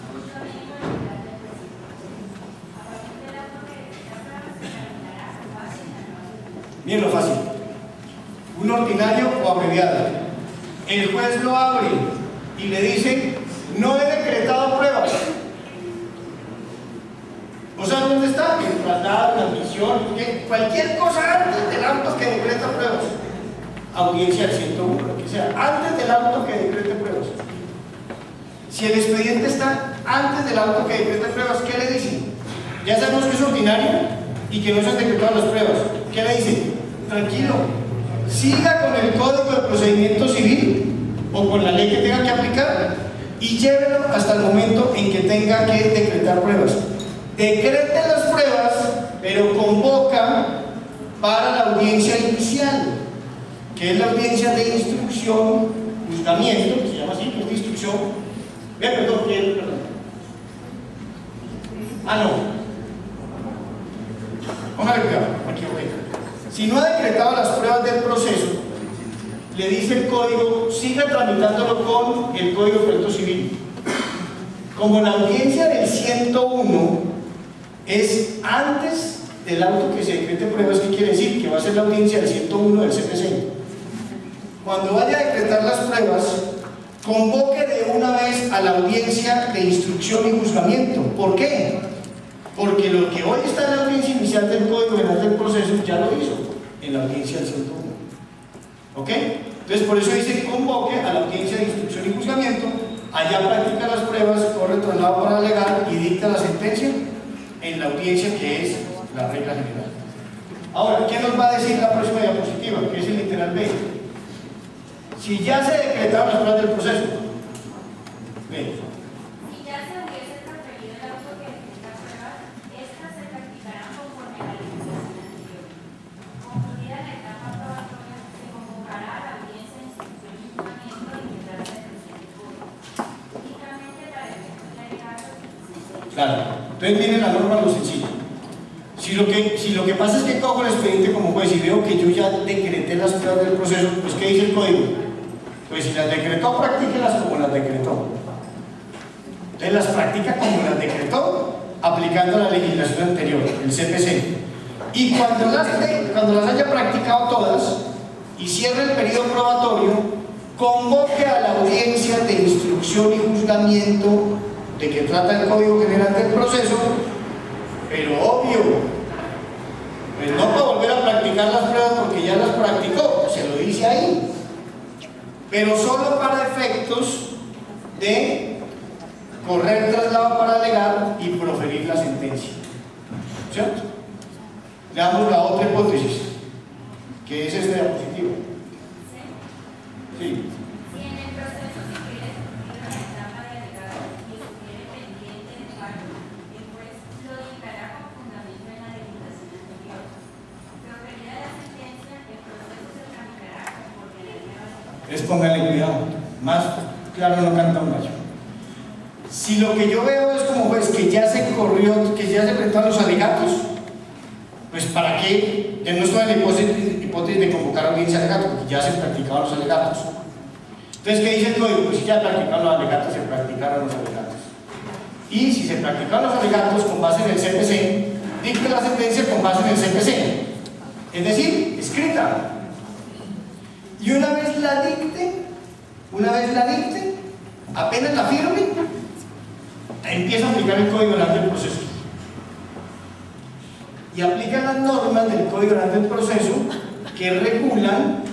justo dentro del lugar del presidente. A partir del auto que decreta pruebas se examinará con base en la nueva ley. Bien lo fácil. Un ordinario o abreviado. El juez lo abre y le dice, no he decretado pruebas. ¿O sea dónde está? El traslado, la admisión, cualquier cosa antes del auto que decreta pruebas. Audiencia del 101, lo que sea, antes del auto que decrete pruebas. Si el expediente está antes del auto que decrete pruebas, ¿qué le dicen? Ya sabemos que es ordinario y que no se han decretado las pruebas. ¿Qué le dicen? Tranquilo, siga con el código de procedimiento civil o con la ley que tenga que aplicar y llévelo hasta el momento en que tenga que decretar pruebas. Decrete las pruebas, pero convoca para la audiencia inicial, que es la audiencia de instrucción, juzgamiento, que se llama así, que es de instrucción. Perdón. Ah, no. Póngale cuidado, me equivoqué. Si no ha decretado las pruebas del proceso, le dice el código, siga tramitándolo con el Código de Proceso Civil. Como la audiencia del 101 es antes del auto que se decrete pruebas, ¿qué quiere decir? Que va a ser la audiencia del 101 del CPC. Cuando vaya a decretar las pruebas, convoque de una vez a la audiencia de instrucción y juzgamiento. ¿Por qué? Porque lo que hoy está en la audiencia inicial del Código Penal del Proceso ya lo hizo en la audiencia del 101. ¿Ok? Entonces por eso dice convoque a la audiencia de instrucción y juzgamiento, allá practica las pruebas, corre el traslado para alegar y dicta la sentencia en la audiencia que es la regla general. Ahora, ¿qué nos va a decir la próxima diapositiva? Que es el literal B. Si ya se decretaron las pruebas del proceso, B. Si ya se hubiese proferido el auto que decreta pruebas, estas se practicarán conforme a la legislación anterior. Concluida la etapa probatoria, se convocará a la audiencia de instrucción y juzgamiento y tendrá la decisión del código. Únicamente para efectos de alegatos y sentencia. Claro, entonces viene la norma lo sencillo. Si lo que pasa es que cojo el expediente como juez y veo que yo ya decreté las pruebas del proceso, pues ¿qué dice el código? Pues si las decretó, practíquelas como las decretó. Entonces las practica como las decretó, aplicando la legislación anterior, el CPC. Y cuando las haya practicado todas y cierre el periodo probatorio, convoque a la audiencia de instrucción y juzgamiento de que trata el Código General del Proceso, pero obvio, pues no para volver a practicar las pruebas porque ya las practicó, se lo dice ahí, pero solo para efectos de correr el traslado para alegar y proferir la sentencia, ¿cierto? Le damos la otra hipótesis, que es esta diapositiva. Sí. Si en el proceso civil es cumplida la etapa de alegado y estuviere pendiente de pago, el juez lo dictará con fundamento en la legislación anterior. Proferida la sentencia, el proceso se tramitará conforme a la nueva ley. Entonces pónganle cuidado, más claro no canta un gallo. Si lo que yo veo es como juez que ya se corrió, que ya se presentaron los alegatos, pues ¿para qué? Ya no estoy en la hipótesis de convocar audiencia de alegatos, porque ya se practicaban los alegatos. Entonces, ¿qué dice el código? Pues si ya practicaron los alegatos, se practicaron los alegatos. Y si se practicaron los alegatos con base en el CPC, dicte la sentencia con base en el CPC. Es decir, escrita. Y una vez la dicte, apenas la firme, empieza a aplicar el Código Penal del Proceso. Y aplica las normas del Código Penal del Proceso que regulan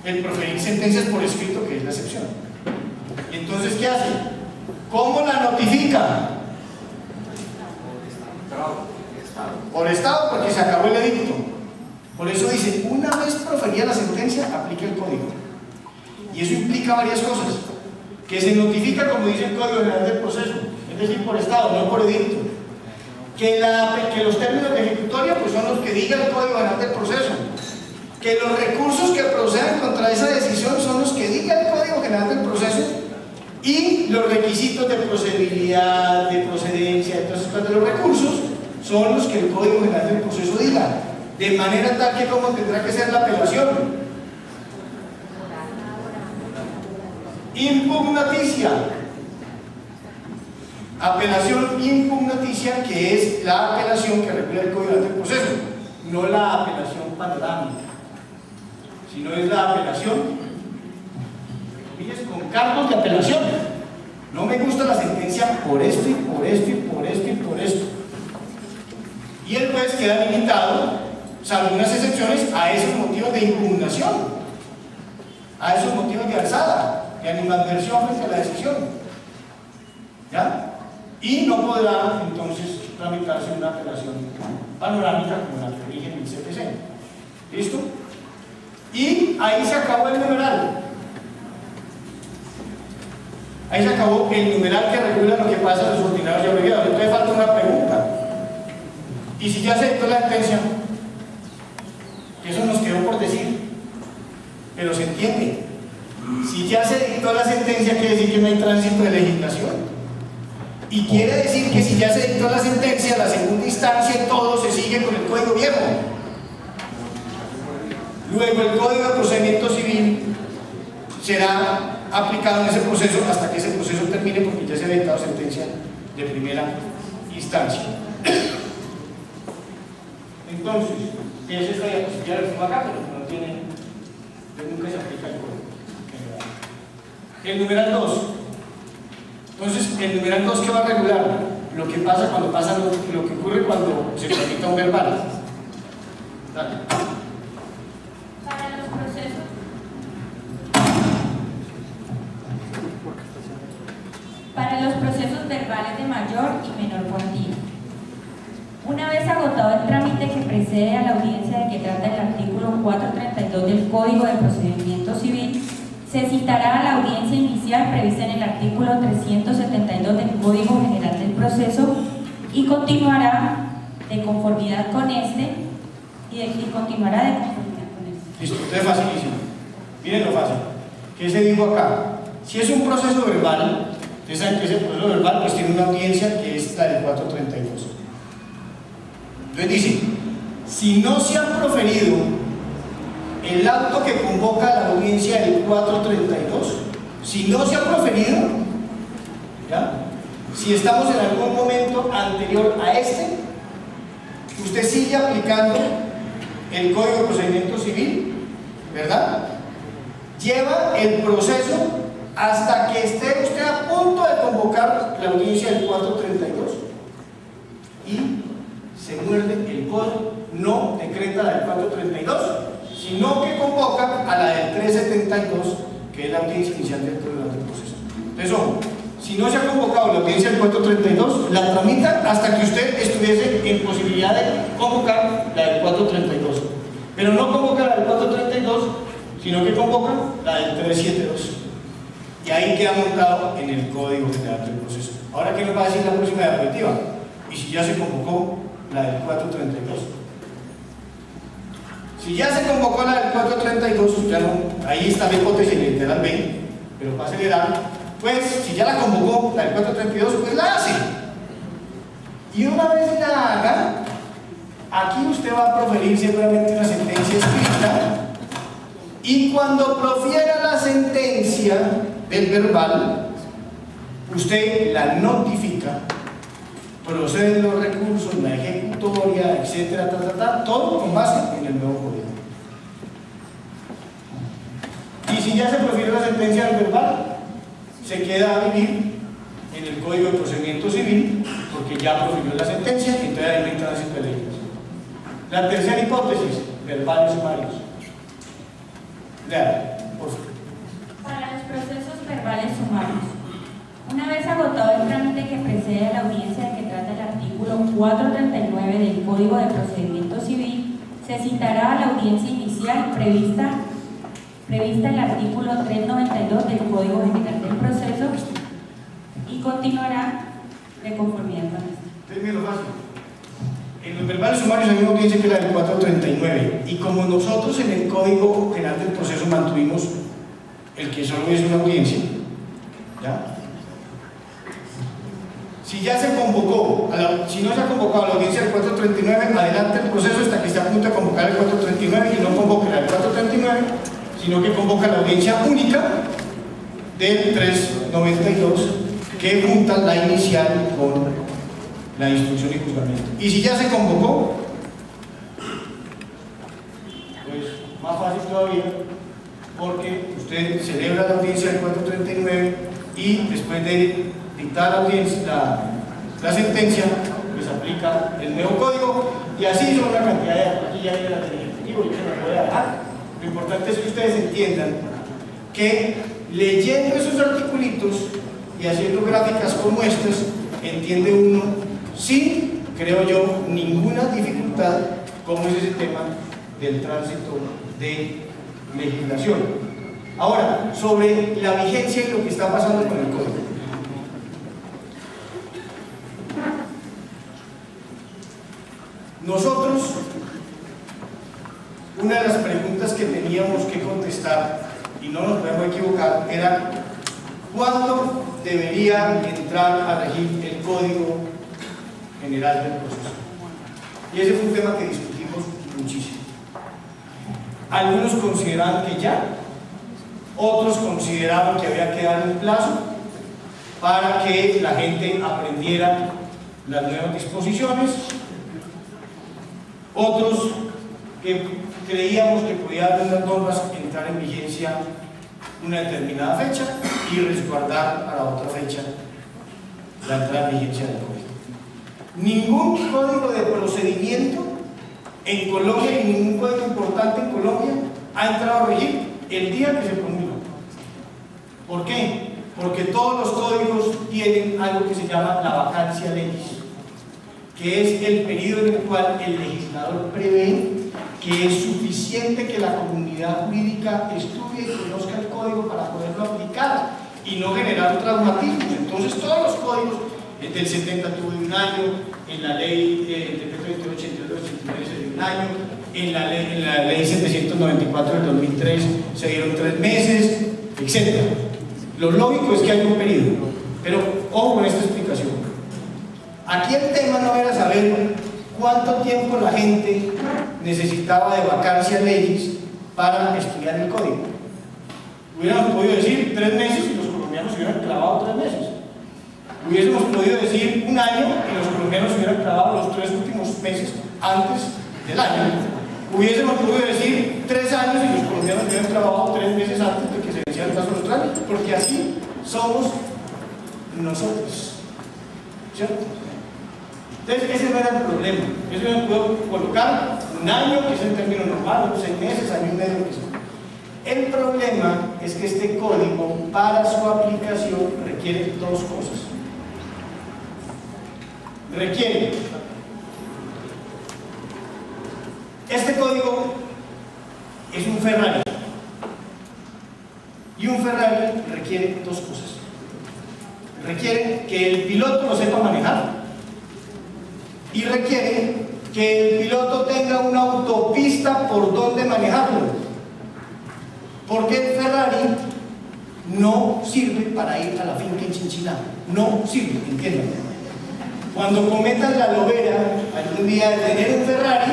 el proferir sentencias por escrito, que es la excepción. Y entonces, ¿qué hace? ¿Cómo la notifica? Por estado, porque se acabó el edicto. Por eso dice, una vez proferida la sentencia, aplica el código. Y eso implica varias cosas. Que se notifica, como dice el Código General del Proceso, es decir, por estado, no por edicto. Que los términos de ejecutoria pues, son los que diga el Código General del Proceso. Que los recursos que procedan contra esa decisión son los que diga el Código General del Proceso, y los requisitos de procedibilidad, de procedencia. Entonces, cuando los recursos son los que el Código General del Proceso diga, de manera tal que como tendrá que ser la apelación. Impugnaticia. Apelación impugnaticia, que es la apelación que regula el Código General del Proceso, no la apelación panorámica, sino es la apelación con cargos de apelación. No me gusta la sentencia por esto y por esto y por esto y por esto. Y el juez queda limitado, salvo unas excepciones, a esos motivos de impugnación, a esos motivos de alzada, de animadversión frente a la decisión. ¿Ya? Y no podrá entonces tramitarse una apelación panorámica como la que rige en el CPC. ¿Listo? Y ahí se acabó el numeral. Ahí se acabó el numeral que regula lo que pasa en los ordinarios y abreviados. Entonces falta una pregunta. ¿Y si ya se dictó la sentencia? Eso nos quedó por decir, pero se entiende. Si ya se dictó la sentencia, quiere decir que no hay tránsito de legislación. Y quiere decir que si ya se dictó la sentencia, la segunda instancia, todo se sigue con el código viejo. Luego el Código de Procedimiento Civil será aplicado en ese proceso hasta que ese proceso termine, porque ya se ha dictado sentencia de primera instancia. Entonces, ¿qué es esta diapositiva de acá? Pero no tiene, nunca se aplica el código. El numeral 2. Entonces, el numeral 2, ¿qué va a regular? Lo que pasa cuando pasa lo que ocurre cuando se tramita un verbal. Dale. Para los procesos. Para los procesos verbales de mayor y menor cuantía. Una vez agotado el trámite que precede a la audiencia de que trata el artículo 432 del Código de Procedimiento Civil, se citará a la audiencia inicial prevista en el artículo 372 del Código General del Proceso y continuará de conformidad con este Listo, esto es facilísimo. Miren lo fácil. ¿Qué se dijo acá? Si es un proceso verbal, ustedes saben que ese proceso verbal pues tiene una audiencia que es la del 432. Entonces dice, si no se ha proferido el acto que convoca la audiencia del 432, si no se ha proferido, ¿ya? Si estamos en algún momento anterior a este, usted sigue aplicando el Código de Procedimiento Civil, ¿verdad? Lleva el proceso hasta que esté usted a punto de convocar la audiencia del 432 y se muerde el código, no decreta la del 432, sino que convoca a la del 372, que es la audiencia inicial del proceso. Entonces, ojo, si no se ha convocado la audiencia del 432, la tramita hasta que usted estuviese en posibilidad de convocar la del 432. Pero no convoca la del 432, sino que convoca la del 372. Y ahí queda montado en el Código General del Proceso. Ahora, ¿qué nos va a decir la próxima diapositiva? Y si ya se convocó la del 432. Si ya se convocó la del 432, ya no, ahí está la hipótesis literal B, pero para acelerar, pues si ya la convocó la del 432, pues la hace. Y una vez la haga, aquí usted va a proferir seguramente una sentencia escrita, y cuando profiera la sentencia del verbal, usted la notifica, proceden los recursos, la ejecutoria, etcétera, todo con base en el nuevo código. Y si ya se profirió la sentencia del verbal, se queda a vivir en el Código de Procedimiento Civil, porque ya profirió la sentencia y entonces ahí no hay tránsito de leyes. La tercera hipótesis, verbales sumarios. Lea, por favor. Para los procesos verbales sumarios. Una vez agotado el trámite que precede a la audiencia de que trata el artículo 439 del Código de Procedimiento Civil, se citará a la audiencia inicial prevista en el artículo 392 del Código General del Proceso y continuará de conformidad con esto. Entonces, mira lo fácil. En los verbales sumarios hay una audiencia que es la del 439, y como nosotros en el Código General del Proceso mantuvimos el que solo es una audiencia, ¿ya? Si ya se convocó, si no se ha convocado a la audiencia del 439, adelante el proceso hasta que se apunte a convocar el 439 y no convoque la del 439, sino que convoca la audiencia única del 392, que junta la inicial con la instrucción y juzgamiento. Y si ya se convocó, pues más fácil todavía, porque usted celebra la audiencia del 439 y después de dictar la audiencia, la sentencia, pues aplica el nuevo código, y así son una cantidad de... Aquí ya viene la ejecutivo, yo se lo voy a dejar. Lo importante es que ustedes entiendan que leyendo esos articulitos y haciendo gráficas como estas, entiende uno sin, creo yo, ninguna dificultad cómo es ese tema del tránsito de legislación. Ahora, sobre la vigencia y lo que está pasando con el código. Nosotros, una de las preguntas que teníamos que contestar, y no nos podemos equivocar, era ¿cuándo debería entrar a regir el Código General del Proceso? Y ese fue un tema que discutimos muchísimo. Algunos consideraban que ya, otros consideraban que había que dar un plazo para que la gente aprendiera las nuevas disposiciones, otros que creíamos que podían unas normas entrar en vigencia una determinada fecha y resguardar a la otra fecha la entrada en vigencia del código. Ningún código de procedimiento en Colombia y ningún código importante en Colombia ha entrado a regir el día que se promulgó. ¿Por qué? Porque todos los códigos tienen algo que se llama la vacancia legis, que es el periodo en el cual el legislador prevé que es suficiente que la comunidad jurídica estudie y conozca el código para poderlo aplicar y no generar traumatismos. Entonces todos los códigos del 70 tuvo de un año, en la ley del decreto 82-89 se dio un año, en la ley 794 del 2003 se dieron 3 meses, etc. Lo lógico es que hay un periodo, pero ojo con esta explicación. Aquí el tema no era saber cuánto tiempo la gente necesitaba de vacancia legis para estudiar el código. Hubiéramos podido decir 3 meses y los colombianos se hubieran clavado 3 meses. Hubiésemos podido decir 1 año y los colombianos se hubieran clavado los 3 últimos meses antes del año. Hubiésemos podido decir 3 años y los colombianos se hubieran clavado 3 meses antes de que se venciera el plazo neutral, porque así somos nosotros, ¿cierto? Entonces ese no era el problema. Eso yo puedo colocar 1 año, que es el término normal, 6 meses, año y medio, que sea. El problema es que este código, para su aplicación, requiere 2 cosas. Requiere, este código es un Ferrari, y un Ferrari requiere 2 cosas. Requiere que el piloto lo sepa manejar y requiere que el piloto tenga una autopista por donde manejarlo, porque el Ferrari no sirve para ir a la finca en Chinchiná, no sirve, entiendan. Cuando cometan la lobera algún día de tener un Ferrari,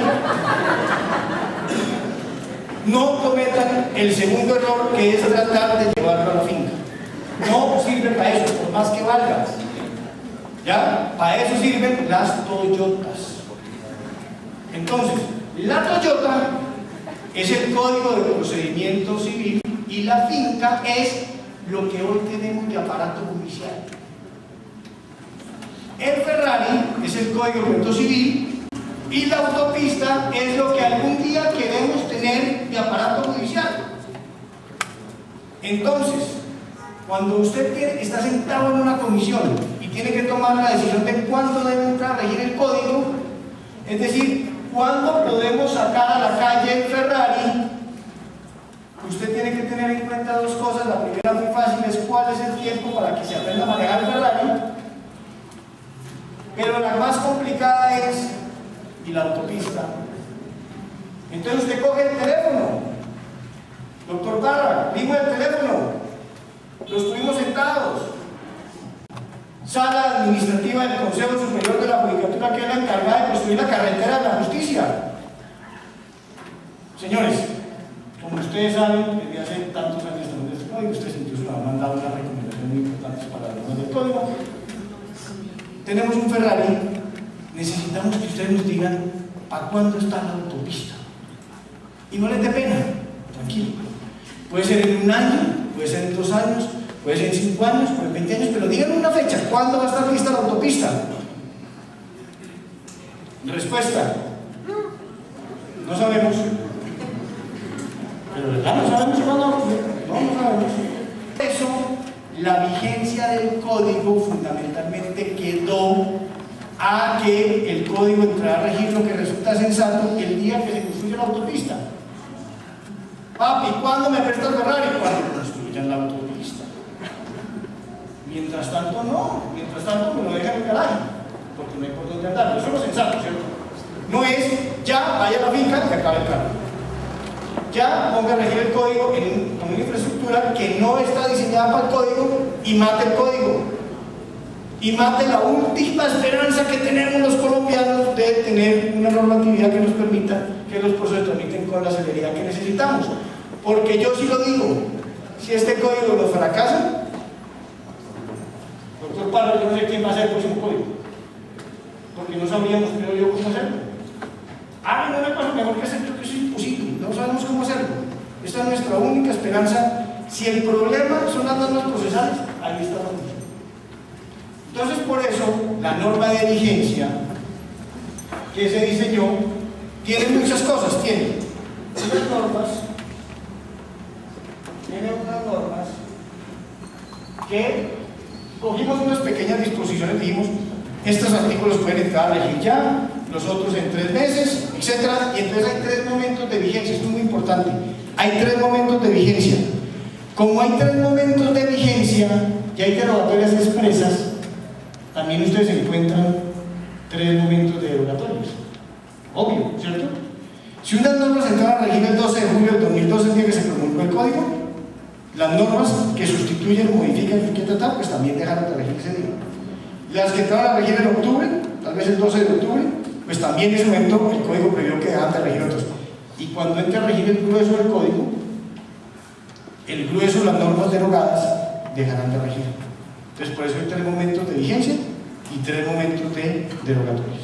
no cometan el segundo error, que es tratar de llevarlo a la finca. No sirve para eso, por más que valga. ¿Ya? Para eso sirven las Toyotas. Entonces, la Toyota es el código de procedimiento civil y la finca es lo que hoy tenemos de aparato judicial. El Ferrari es el código de procedimiento civil y la autopista es lo que algún día queremos tener de aparato judicial. Entonces, cuando usted está sentado en una comisión y tiene que tomar la decisión de cuándo debe entrar a regir el código, es decir, cuándo podemos sacar a la calle el Ferrari, usted tiene que tener en cuenta 2 cosas. La primera, muy fácil, es cuál es el tiempo para que se aprenda a manejar el Ferrari, pero la más complicada es, ¿y la autopista? Entonces usted coge el teléfono, doctor Barra, digo el teléfono, los tuvimos sentados, sala administrativa del Consejo Superior de la Judicatura, que es la encargada de construir la carretera de la justicia. Señores, como ustedes saben, desde hace tantos años estamos en este código, ustedes incluso nos han mandado unas recomendaciones muy importantes para las normas del código. Tenemos un Ferrari, necesitamos que ustedes nos digan ¿para cuándo está la autopista? Y no les dé pena, tranquilo. Puede ser en 1 año, puede ser en 2 años, puede ser en 5 años, puede ser en 20 años, pero díganme una fecha, ¿cuándo va a estar lista la autopista? Respuesta: no sabemos. Pero ¿verdad? No sabemos cuándo. No sabemos. Eso, la vigencia del código fundamentalmente quedó a que el código entrara a regir lo que resulta sensato el día que se construye la autopista. Papi, ¿cuándo me presta el Ferrari? Cuando construyan la autopista. Mientras tanto no, mientras tanto me lo dejan en el garaje, porque no hay por dónde andar. Eso es lo sensato, ¿cierto? No es ya vaya a la finca y acabe el carro. Ya ponga a regir el código con una infraestructura que no está diseñada para el código y mate el código. y mate la última esperanza que tenemos los colombianos de tener una normatividad que nos permita que los procesos tramiten con la celeridad que necesitamos. Porque yo sí lo digo, si este código lo fracasa, doctor Parra, yo no sé quién va a ser el próximo código, porque no sabríamos, creo yo, cómo hacerlo. Hagan una cosa mejor que hacer, creo que eso es imposible, no sabemos cómo hacerlo. Esta es nuestra única esperanza. Si el problema son las normas procesales, ahí está la solución. Entonces, por eso, la norma de vigencia que se diseñó tiene muchas cosas. Tiene unas normas que cogimos unas pequeñas disposiciones, dijimos, estos artículos pueden entrar a regir ya, los otros en 3 meses, etc. Y entonces hay 3 momentos de vigencia. Esto es muy importante. Hay 3 momentos de vigencia. Como hay 3 momentos de vigencia y hay derogatorias expresas, también ustedes encuentran 3 momentos de derogatorias. Obvio, ¿cierto? Si unas normas entraron a regir el 12 de julio del 2012, el día que se promulgó el código, las normas que sustituyen o modifican el tratar, pues también dejaron de regir ese día. Las que entraron a regir en octubre, tal vez el 12 de octubre, pues también en ese momento el código previó que dejaban de regir otros. Y cuando entre a regir el grueso del código, el grueso de las normas derogadas dejarán de regir. Entonces, por eso hay 3 momentos de vigencia y 3 momentos de derogatorias.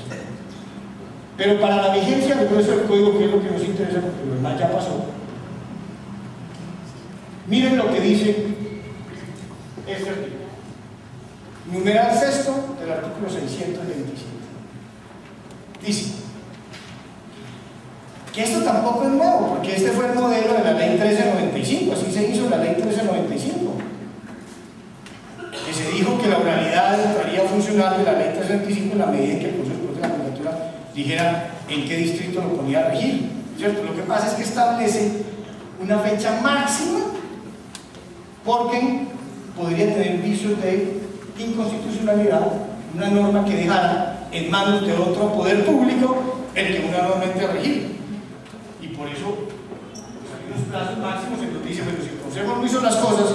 Pero para la vigencia del grueso del código, que es lo que nos interesa, porque lo demás ya pasó, miren lo que dice este artículo. Numeral sexto del artículo 627. Dice que esto tampoco es nuevo, porque este fue el modelo de la ley 1395, así se hizo la ley 1395, que se dijo que la oralidad entraría a funcionar de la ley 1395 en la medida en que el Consejo de la Judicatura dijera en qué distrito lo ponía a regir, ¿cierto? Lo que pasa es que establece una fecha máxima porque podría tener vicios de inconstitucionalidad, una norma que dejara en manos de otro poder público el que una norma entre a regir. Y por eso hay unos plazos máximos en donde dice, pero si el Consejo no hizo las cosas,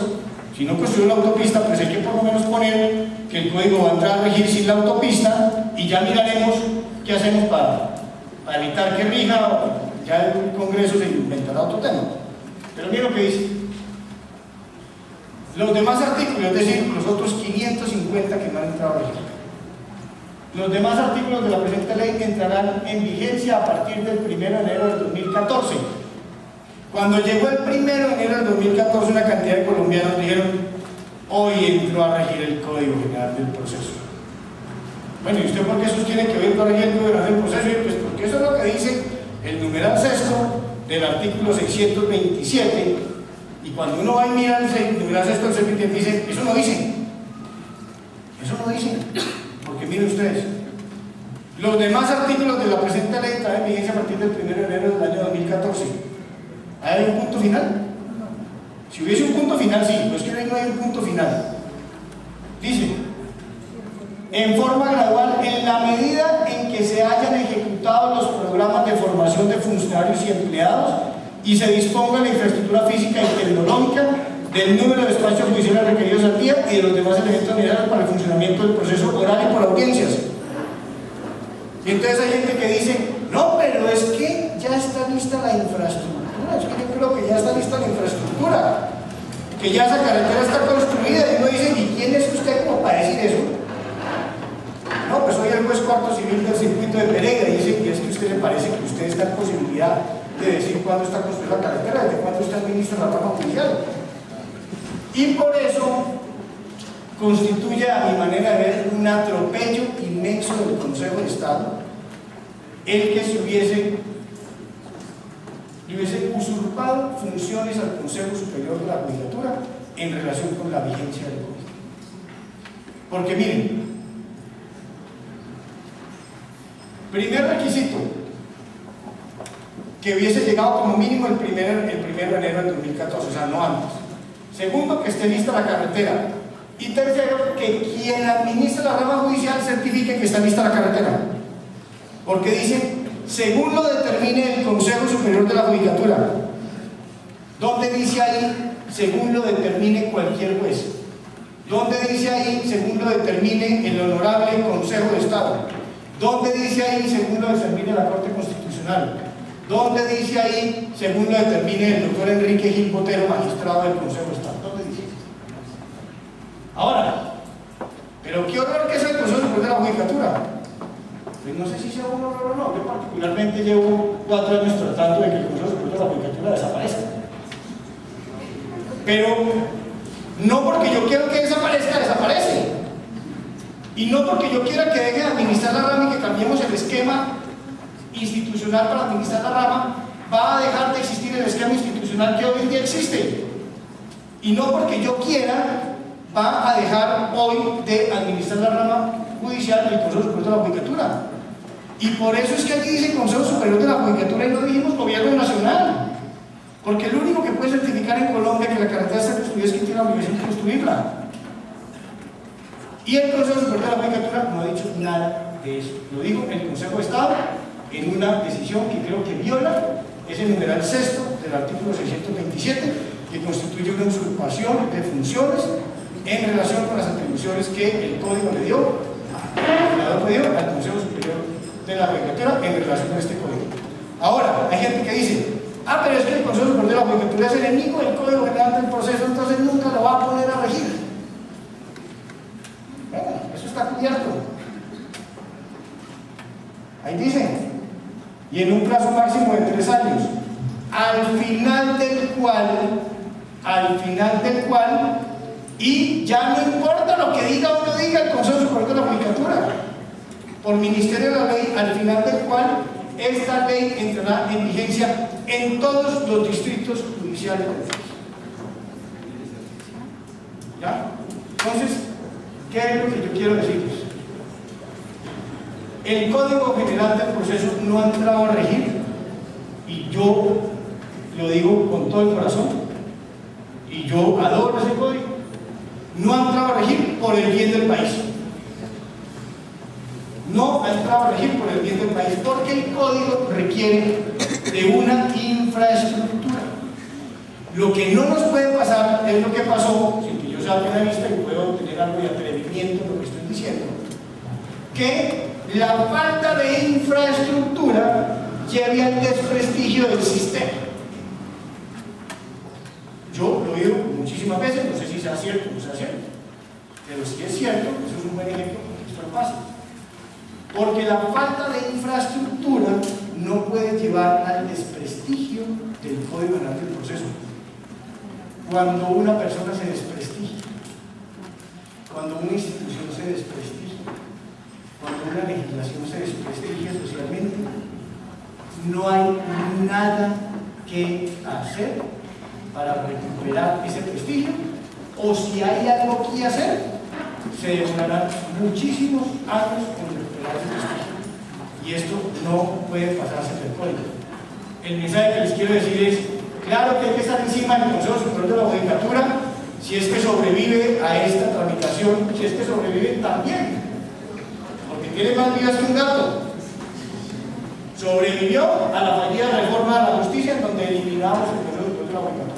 si no construyó la autopista, pues hay que por lo menos poner que el código va a entrar a regir sin la autopista y ya miraremos qué hacemos para evitar que rija, o ya el Congreso se inventará otro tema. Pero miren lo que dice. Los demás artículos, es decir, los otros 550 que no han entrado a regir, los demás artículos de la presente ley entrarán en vigencia a partir del 1 de enero del 2014. Cuando llegó el 1 de enero del 2014, una cantidad de colombianos dijeron: hoy entró a regir el Código General del Proceso. Bueno, ¿y usted por qué sostiene que hoy entró a regir el Código General del Proceso? Pues porque eso es lo que dice el numeral sexto del artículo 627. Y cuando uno va y mira el numeral sexto del 627, dice: eso no dice. Eso no dice. Porque miren ustedes, los demás artículos de la presente ley entrarán en vigencia a partir del 1 de enero del año 2014. ¿Hay un punto final? Si hubiese un punto final, sí, pero es que no hay un punto final. Dice: en forma gradual, en la medida en que se hayan ejecutado los programas de formación de funcionarios y empleados y se disponga la infraestructura física y tecnológica, del número de espacios judiciales requeridos al día y de los demás elementos necesarios para el funcionamiento del proceso oral y por audiencias. Y entonces hay gente que dice: no, pero es que ya está lista la infraestructura. Es que yo creo que ya está lista la infraestructura, que ya esa carretera está construida. Y uno dice: ¿y quién es usted como para decir eso? No, pues soy el juez cuarto civil del circuito de Pereira. Y dice: ¿y es que a usted le parece que usted está en posibilidad de decir cuándo está construida la carretera, desde cuándo usted administra la rama judicial? Y por eso constituye, a mi manera de ver, un atropello inmenso del Consejo de Estado el que le hubiese usurpado funciones al Consejo Superior de la Judicatura en relación con la vigencia del código. Porque miren, primer requisito, que hubiese llegado como mínimo el 1 de enero del 2014, o sea, no antes. Segundo, que esté lista la carretera. Y tercero, que quien administra la rama judicial certifique que está lista la carretera. Porque dice: según lo determine el Consejo Superior de la Judicatura. ¿Dónde dice ahí según lo determine cualquier juez? ¿Dónde dice ahí, según lo determine el Honorable Consejo de Estado? ¿Dónde dice ahí, según lo determine la Corte Constitucional? ¿Dónde dice ahí, según lo determine el doctor Enrique Gil Botero, magistrado del Consejo de Estado? ¿Dónde dice? Ahora, pero qué horror que es el Consejo Superior de la Judicatura. Pues no sé si sea un horror o no. Yo particularmente llevo 4 años tratando de que el Consejo Superior de la Judicatura desaparezca. Pero no porque yo quiero que desaparezca, desaparece. Y no porque yo quiera que deje de administrar la rama y que cambiemos el esquema institucional para administrar la rama, va a dejar de existir el esquema institucional que hoy en día existe. Y no porque yo quiera, va a dejar hoy de administrar la rama judicial el Consejo Superior de la Judicatura. Y por eso es que aquí dice Consejo Superior de la Judicatura y no dijimos Gobierno Nacional. Porque el único que puede certificar en Colombia que la carretera está construida es quien tiene la obligación de construirla. Y el Consejo Superior de la Judicatura no ha dicho nada de eso. Lo dijo el Consejo de Estado en una decisión que creo que viola ese numeral sexto del artículo 627, que constituye una usurpación de funciones en relación con las atribuciones que el Código le dio, al Consejo Superior de la Judicatura en relación a este Código. Ahora, hay gente que dice, pero es que el Consejo Superior de la Judicatura es enemigo del Código General del Proceso, entonces nunca lo va a poner a regir. Bueno, eso está cubierto. Ahí dice, y en un plazo máximo de 3 años, al final del cual, y ya no importa lo que diga o no diga el Consejo Superior de la Judicatura, por ministerio de la ley, al final del cual esta ley entrará en vigencia en todos los distritos judiciales del país. ¿Ya? Entonces, ¿qué es lo que yo quiero decirles? El Código General del Proceso no ha entrado a regir, y yo lo digo con todo el corazón, y yo adoro ese código, no ha entrado a regir por el bien del país. No ha entrado a regir por el bien del país, porque el código requiere de una infraestructura. Lo que no nos puede pasar es lo que pasó, sin que yo sea penalista y puedo tener algo de atrevimiento en lo que estoy diciendo, que la falta de infraestructura lleve al desprestigio del sistema. Yo lo he oído muchísimas veces, no sé si sea cierto o no sea cierto, pero si es cierto, eso es un buen ejemplo porque esto no pasa. Porque la falta de infraestructura no puede llevar al desprestigio del Código General del Proceso. Cuando una persona se desprestigia, cuando una institución se desprestigia, cuando una legislación se desprestigia socialmente, no hay nada que hacer para recuperar ese prestigio, o si hay algo que hacer, se demorarán muchísimos años en recuperar ese prestigio. Y esto no puede pasarse del código. El mensaje que les quiero decir es, claro que hay que estar encima del Consejo Superior de la Judicatura si es que sobrevive a esta tramitación, si es que sobrevive también, porque tiene más vidas que un gato. Sobrevivió a la fallida reforma de la justicia en donde eliminamos el Consejo Superior de la Judicatura.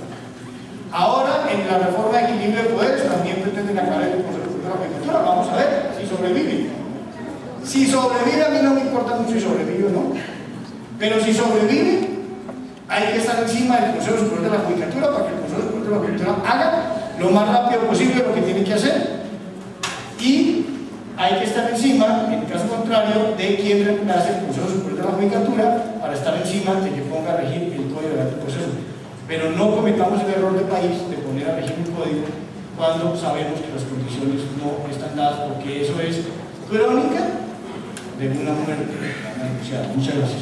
Ahora, en la reforma de equilibrio de poderes también pretenden acabar el Consejo Superior de la Judicatura. Vamos a ver si sobrevive. Si sobrevive, a mí no me importa mucho si sobrevive o no, pero si sobrevive, hay que estar encima del Consejo Superior de la Judicatura para que el Consejo Superior de la Judicatura haga lo más rápido posible lo que tiene que hacer. Y hay que estar encima, en caso contrario, de quien reemplace el Consejo Superior de la Judicatura para estar encima de que ponga a regir el Código General del Proceso. Pero no cometamos el error de país de poner a regir un código cuando sabemos que las condiciones no están dadas, porque eso es crónica de una muerte anunciada. Muchas gracias.